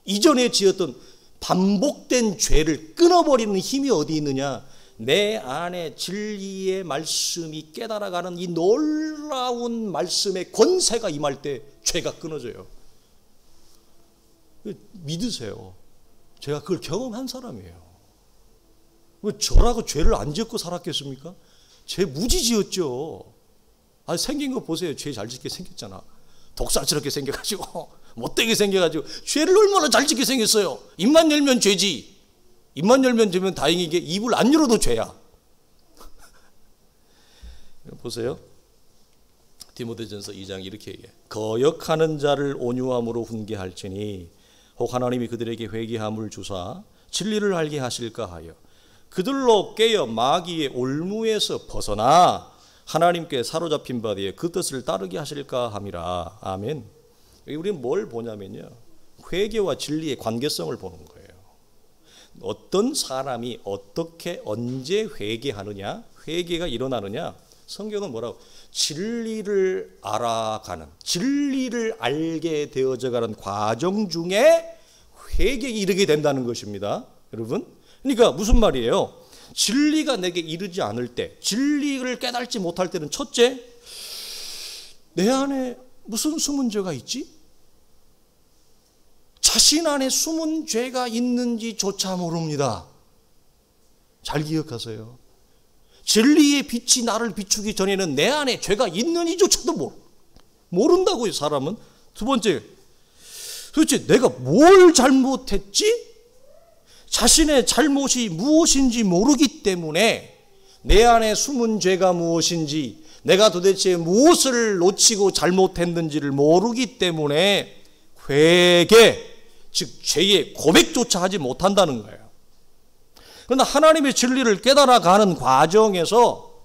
S1: 이전에 지었던 반복된 죄를 끊어버리는 힘이 어디 있느냐? 내 안에 진리의 말씀이 깨달아가는 이 놀라운 말씀의 권세가 임할 때 죄가 끊어져요. 믿으세요. 제가 그걸 경험한 사람이에요. 왜 저라고 죄를 안 지었고 살았겠습니까? 죄 무지 지었죠. 아, 생긴 거 보세요. 죄 잘 짓게 생겼잖아. 독살스럽게 생겨가지고 못되게 생겨가지고 죄를 얼마나 잘 짓게 생겼어요. 입만 열면 죄지. 입만 열면 되면 다행이게 입을 안 열어도 죄야. 보세요. 디모데전서 2장 이렇게 얘기해. 거역하는 자를 온유함으로 훈계할지니 혹 하나님이 그들에게 회개함을 주사 진리를 알게 하실까 하여 그들로 깨어 마귀의 올무에서 벗어나 하나님께 사로잡힌 바 뒤에 그 뜻을 따르게 하실까 함이라. 아멘. 여기 우리는 뭘 보냐면요, 회개와 진리의 관계성을 보는 거예요. 어떤 사람이 어떻게 언제 회개하느냐, 회개가 일어나느냐, 성경은 뭐라고? 진리를 알아가는, 진리를 알게 되어져가는 과정 중에 회개에 이르게 된다는 것입니다. 여러분, 그러니까 무슨 말이에요? 진리가 내게 이르지 않을 때, 진리를 깨달지 못할 때는 첫째, 내 안에 무슨 숨은 죄가 있지? 자신 안에 숨은 죄가 있는지조차 모릅니다. 잘 기억하세요. 진리의 빛이 나를 비추기 전에는 내 안에 죄가 있는지조차도 모른다고요, 사람은. 두 번째, 도대체 내가 뭘 잘못했지? 자신의 잘못이 무엇인지 모르기 때문에 내 안에 숨은 죄가 무엇인지, 내가 도대체 무엇을 놓치고 잘못했는지를 모르기 때문에 회개, 즉 죄의 고백조차 하지 못한다는 거예요. 그러나 하나님의 진리를 깨달아가는 과정에서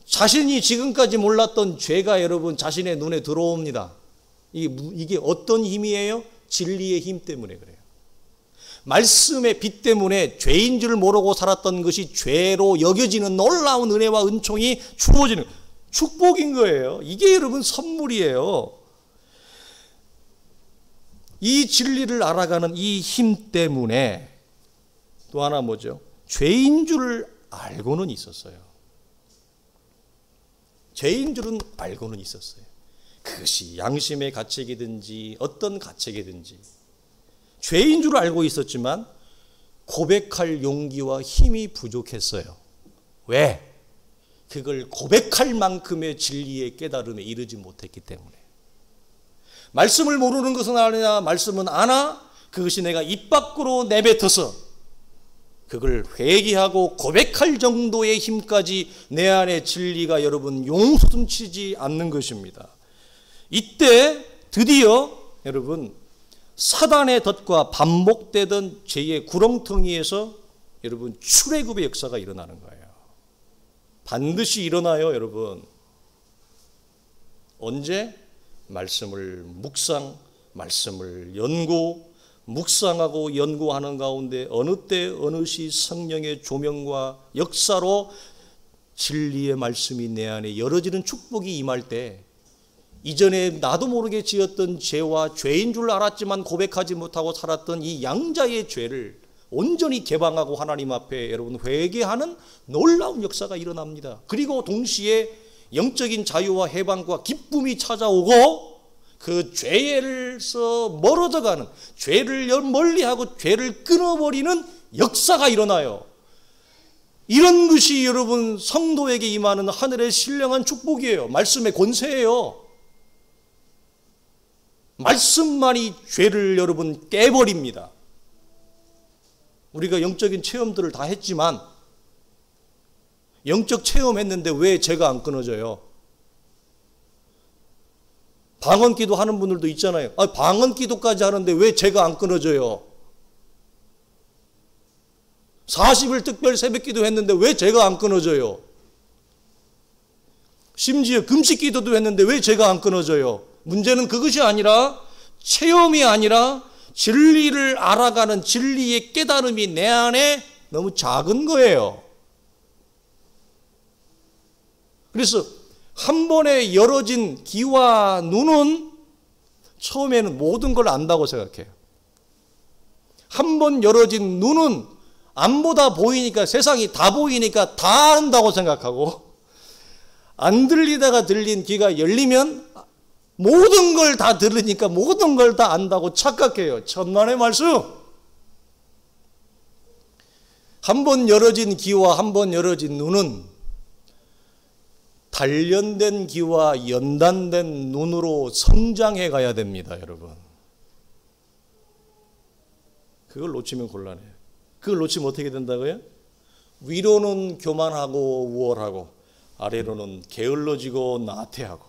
S1: 자신이 지금까지 몰랐던 죄가 여러분 자신의 눈에 들어옵니다. 이게 어떤 힘이에요? 진리의 힘 때문에 그래요. 말씀의 빛 때문에 죄인 줄 모르고 살았던 것이 죄로 여겨지는 놀라운 은혜와 은총이 주어지는 축복인 거예요. 이게 여러분 선물이에요. 이 진리를 알아가는 이 힘 때문에 또 하나 뭐죠? 죄인 줄 알고는 있었어요. 죄인 줄은 알고는 있었어요. 그것이 양심의 가책이든지 어떤 가책이든지 죄인 줄 알고 있었지만 고백할 용기와 힘이 부족했어요. 왜? 그걸 고백할 만큼의 진리의 깨달음에 이르지 못했기 때문에. 말씀을 모르는 것은 아니냐, 말씀은 아나, 그것이 내가 입 밖으로 내뱉어서 그걸 회개하고 고백할 정도의 힘까지 내 안에 진리가 여러분 용서치지 않는 것입니다. 이때 드디어 여러분 사단의 덫과 반복되던 죄의 구렁텅이에서 여러분 출애굽의 역사가 일어나는 거예요. 반드시 일어나요, 여러분. 언제? 말씀을 묵상, 말씀을 묵상하고 연구하는 가운데 어느 때 어느 시 성령의 조명과 역사로 진리의 말씀이 내 안에 열어지는 축복이 임할 때, 이전에 나도 모르게 지었던 죄와 죄인 줄 알았지만 고백하지 못하고 살았던 이 양자의 죄를 온전히 개방하고 하나님 앞에 여러분 회개하는 놀라운 역사가 일어납니다. 그리고 동시에 영적인 자유와 해방과 기쁨이 찾아오고 그 죄에서 멀어져가는, 죄를 멀리하고 죄를 끊어버리는 역사가 일어나요. 이런 것이 여러분 성도에게 임하는 하늘의 신령한 축복이에요. 말씀의 권세예요. 말씀만이 죄를 여러분 깨버립니다. 우리가 영적인 체험들을 다 했지만 영적 체험했는데 왜 죄가 안 끊어져요? 방언기도 하는 분들도 있잖아요. 방언기도까지 하는데 왜 죄가 안 끊어져요? 40일 특별 새벽기도 했는데 왜 죄가 안 끊어져요? 심지어 금식기도도 했는데 왜 죄가 안 끊어져요? 문제는 그것이 아니라, 체험이 아니라 진리를 알아가는 진리의 깨달음이 내 안에 너무 작은 거예요. 그래서 한 번에 열어진 귀와 눈은 처음에는 모든 걸 안다고 생각해요. 한 번 열어진 눈은 안 보다 보이니까, 세상이 다 보이니까 다 안다고 생각하고, 안 들리다가 들린 귀가 열리면 모든 걸 다 들으니까 모든 걸 다 안다고 착각해요. 천만의 말씀. 한 번 열어진 귀와 한 번 열어진 눈은 단련된 귀와 연단된 눈으로 성장해 가야 됩니다, 여러분. 그걸 놓치면 곤란해요. 그걸 놓치면 어떻게 된다고요? 위로는 교만하고 우월하고 아래로는 게을러지고 나태하고,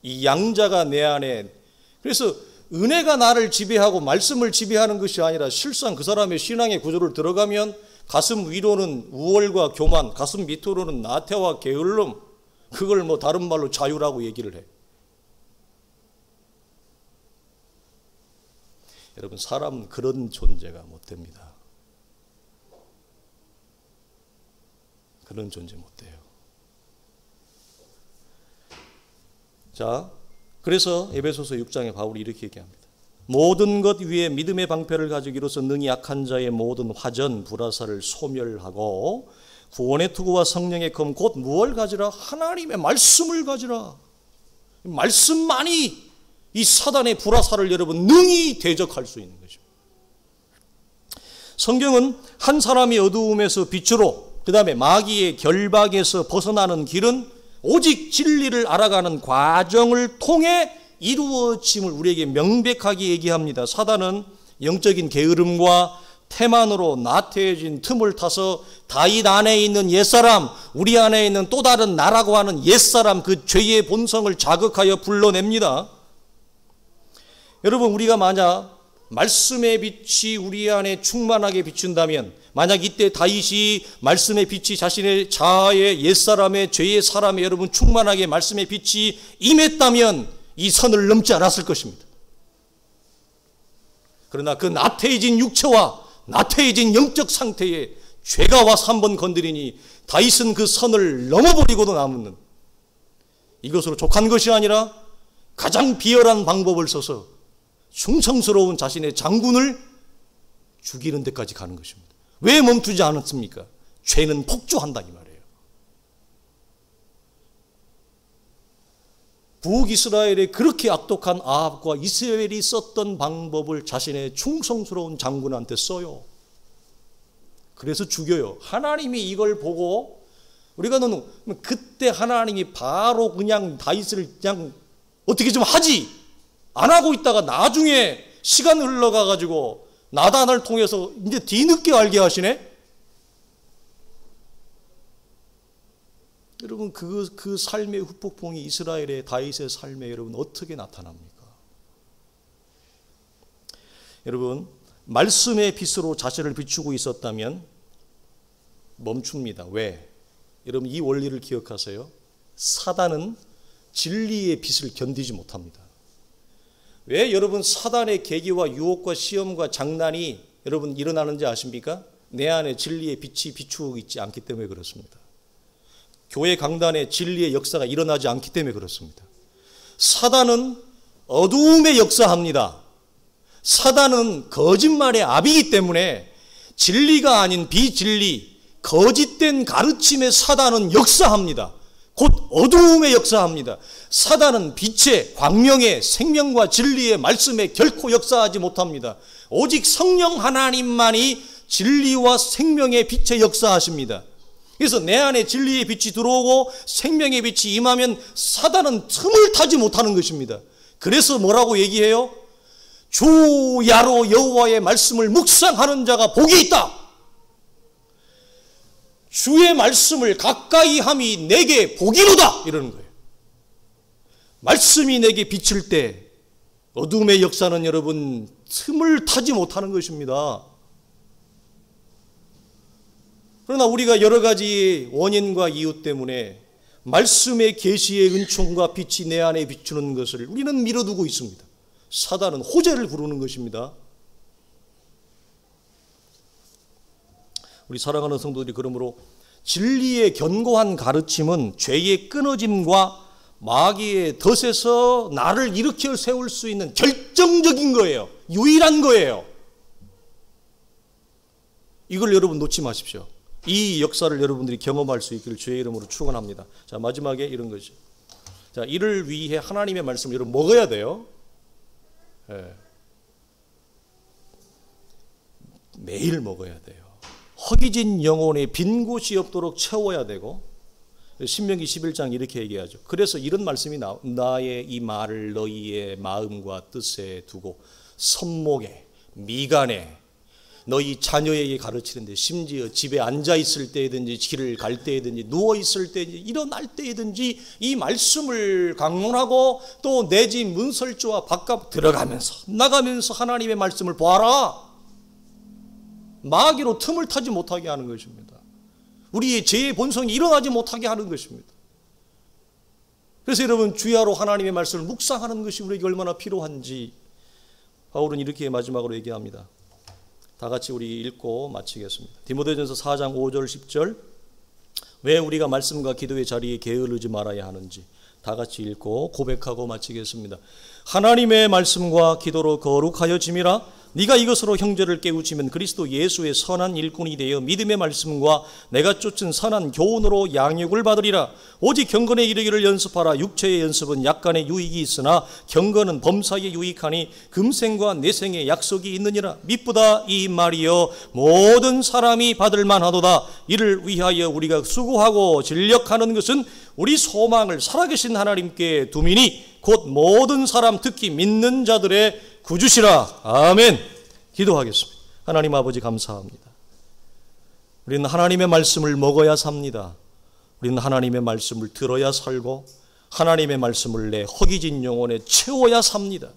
S1: 이 양자가 내 안에, 그래서 은혜가 나를 지배하고 말씀을 지배하는 것이 아니라 실상 그 사람의 신앙의 구조를 들어가면 가슴 위로는 우월과 교만, 가슴 밑으로는 나태와 게을름, 그걸 뭐 다른 말로 자유라고 얘기를 해. 여러분, 사람은 그런 존재가 못 됩니다. 그런 존재 못 돼요. 자, 그래서 에베소서 6장에 바울이 이렇게 얘기합니다. 모든 것 위에 믿음의 방패를 가지기로서 능히 약한 자의 모든 화전, 불화살을 소멸하고 구원의 투구와 성령의 검 곧 무엇을 가지라? 하나님의 말씀을 가지라. 말씀만이 이 사단의 불화살을 여러분 능히 대적할 수 있는 것입니다. 성경은 한 사람이 어두움에서 빛으로, 그 다음에 마귀의 결박에서 벗어나는 길은 오직 진리를 알아가는 과정을 통해 이루어짐을 우리에게 명백하게 얘기합니다. 사단은 영적인 게으름과 태만으로 나태해진 틈을 타서 다윗 안에 있는 옛사람, 우리 안에 있는 또 다른 나라고 하는 옛사람, 그 죄의 본성을 자극하여 불러냅니다. 여러분, 우리가 만약 말씀의 빛이 우리 안에 충만하게 비춘다면, 만약 이때 다윗이 말씀의 빛이 자신의 자아의 옛사람의 죄의 사람의 여러분 충만하게 말씀의 빛이 임했다면 이 선을 넘지 않았을 것입니다. 그러나 그 나태해진 육체와 나태해진 영적 상태에 죄가 와서 한번 건드리니 다윗은 그 선을 넘어버리고도 남는, 이것으로 족한 것이 아니라 가장 비열한 방법을 써서 충성스러운 자신의 장군을 죽이는 데까지 가는 것입니다. 왜 멈추지 않았습니까? 죄는 폭주한다 이 말이에요. 북이스라엘에 그렇게 악독한 아합과 이스라엘이 썼던 방법을 자신의 충성스러운 장군한테 써요. 그래서 죽여요. 하나님이 이걸 보고, 우리가 그때 하나님이 바로 그냥 다윗을 그냥 어떻게 좀 하지 안 하고 있다가 나중에 시간 흘러가가지고 나단을 통해서 이제 뒤늦게 알게 하시네. 여러분, 그 삶의 후폭풍이 이스라엘의 다윗의 삶에 여러분 어떻게 나타납니까? 여러분, 말씀의 빛으로 자신을 비추고 있었다면 멈춥니다. 왜? 여러분, 이 원리를 기억하세요. 사단은 진리의 빛을 견디지 못합니다. 왜 여러분 사단의 계기와 유혹과 시험과 장난이 여러분 일어나는지 아십니까? 내 안에 진리의 빛이 비추고 있지 않기 때문에 그렇습니다. 교회 강단에 진리의 역사가 일어나지 않기 때문에 그렇습니다. 사단은 어두움에 역사합니다. 사단은 거짓말의 압이기 때문에 진리가 아닌 비진리, 거짓된 가르침의 사단은 역사합니다. 곧 어두움에 역사합니다. 사단은 빛의, 광명의, 생명과 진리의 말씀에 결코 역사하지 못합니다. 오직 성령 하나님만이 진리와 생명의 빛에 역사하십니다. 그래서 내 안에 진리의 빛이 들어오고 생명의 빛이 임하면 사단은 틈을 타지 못하는 것입니다. 그래서 뭐라고 얘기해요? 주 야로 여호와의 말씀을 묵상하는 자가 복이 있다. 주의 말씀을 가까이 함이 내게 복이로다 이러는 거예요. 말씀이 내게 비칠 때 어둠의 역사는 여러분 틈을 타지 못하는 것입니다. 그러나 우리가 여러 가지 원인과 이유 때문에 말씀의 계시의 은총과 빛이 내 안에 비추는 것을 우리는 미뤄두고 있습니다. 사단은 호재를 부르는 것입니다. 우리 사랑하는 성도들이 그러므로 진리의 견고한 가르침은 죄의 끊어짐과 마귀의 덫에서 나를 일으켜 세울 수 있는 결정적인 거예요. 유일한 거예요. 이걸 여러분 놓지 마십시오. 이 역사를 여러분들이 경험할 수 있기를 주의 이름으로 축원합니다. 자, 마지막에 이런 거죠. 자, 이를 위해 하나님의 말씀을 여러분 먹어야 돼요. 예. 매일 먹어야 돼요. 허기진 영혼에 빈 곳이 없도록 채워야 되고, 신명기 11장 이렇게 얘기하죠. 그래서 이런 말씀이 나의 이 말을 너희의 마음과 뜻에 두고 손목에 미간에 너희 자녀에게 가르치는데, 심지어 집에 앉아 있을 때든지 길을 갈 때든지 누워 있을 때든지 일어날 때든지 이 말씀을 강론하고, 또 내 집 문설주와 바깥 들어가면서 나가면서 하나님의 말씀을 보아라. 마귀로 틈을 타지 못하게 하는 것입니다. 우리의 죄의 본성이 일어나지 못하게 하는 것입니다. 그래서 여러분, 주야로 하나님의 말씀을 묵상하는 것이 우리에게 얼마나 필요한지 바울은 이렇게 마지막으로 얘기합니다. 다 같이 우리 읽고 마치겠습니다. 디모데전서 4장 5절 10절, 왜 우리가 말씀과 기도의 자리에 게으르지 말아야 하는지 다 같이 읽고 고백하고 마치겠습니다. 하나님의 말씀과 기도로 거룩하여짐이라. 네가 이것으로 형제를 깨우치면 그리스도 예수의 선한 일꾼이 되어 믿음의 말씀과 내가 쫓은 선한 교훈으로 양육을 받으리라. 오직 경건에 이르기를 연습하라. 육체의 연습은 약간의 유익이 있으나 경건은 범사에 유익하니 금생과 내생의 약속이 있느니라. 미쁘다 이 말이여 모든 사람이 받을 만하도다. 이를 위하여 우리가 수고하고 진력하는 것은 우리 소망을 살아계신 하나님께 두미니 곧 모든 사람 특히 믿는 자들의 구주시라. 아멘. 기도하겠습니다. 하나님 아버지 감사합니다. 우리는 하나님의 말씀을 먹어야 삽니다. 우리는 하나님의 말씀을 들어야 살고 하나님의 말씀을 내 허기진 영혼에 채워야 삽니다.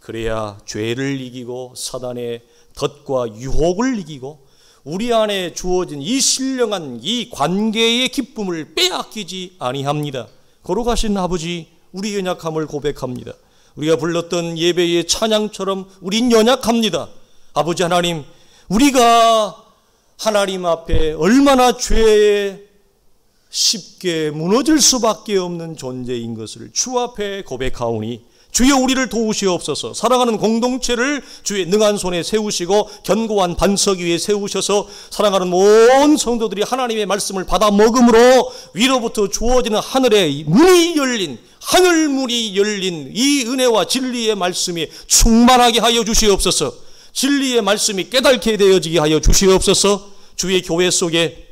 S1: 그래야 죄를 이기고 사단의 덫과 유혹을 이기고 우리 안에 주어진 이 신령한 이 관계의 기쁨을 빼앗기지 아니합니다. 거룩하신 아버지, 우리 연약함을 고백합니다. 우리가 불렀던 예배의 찬양처럼 우린 연약합니다. 아버지 하나님, 우리가 하나님 앞에 얼마나 죄에 쉽게 무너질 수밖에 없는 존재인 것을 주 앞에 고백하오니 주여 우리를 도우시옵소서. 사랑하는 공동체를 주의 능한 손에 세우시고 견고한 반석 위에 세우셔서 사랑하는 모든 성도들이 하나님의 말씀을 받아 먹음으로 위로부터 주어지는 하늘의 문이 열린, 하늘 문이 열린 이 은혜와 진리의 말씀이 충만하게 하여 주시옵소서. 진리의 말씀이 깨닫게 되어지게 하여 주시옵소서. 주의 교회 속에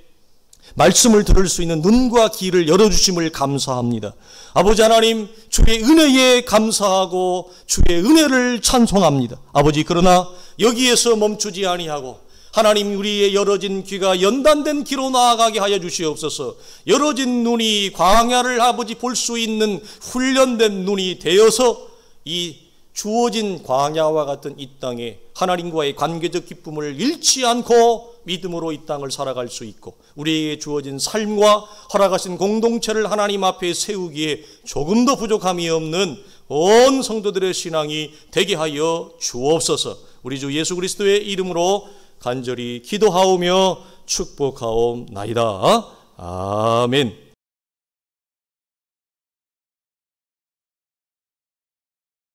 S1: 말씀을 들을 수 있는 눈과 귀를 열어주심을 감사합니다. 아버지 하나님, 주의 은혜에 감사하고 주의 은혜를 찬송합니다. 아버지, 그러나 여기에서 멈추지 아니하고 하나님, 우리의 열어진 귀가 연단된 귀로 나아가게 하여 주시옵소서. 열어진 눈이 광야를 아버지 볼 수 있는 훈련된 눈이 되어서 이 주어진 광야와 같은 이 땅에 하나님과의 관계적 기쁨을 잃지 않고 믿음으로 이 땅을 살아갈 수 있고 우리에게 주어진 삶과 허락하신 공동체를 하나님 앞에 세우기에 조금도 부족함이 없는 온 성도들의 신앙이 되게 하여 주옵소서. 우리 주 예수 그리스도의 이름으로 간절히 기도하오며 축복하옵나이다. 아멘.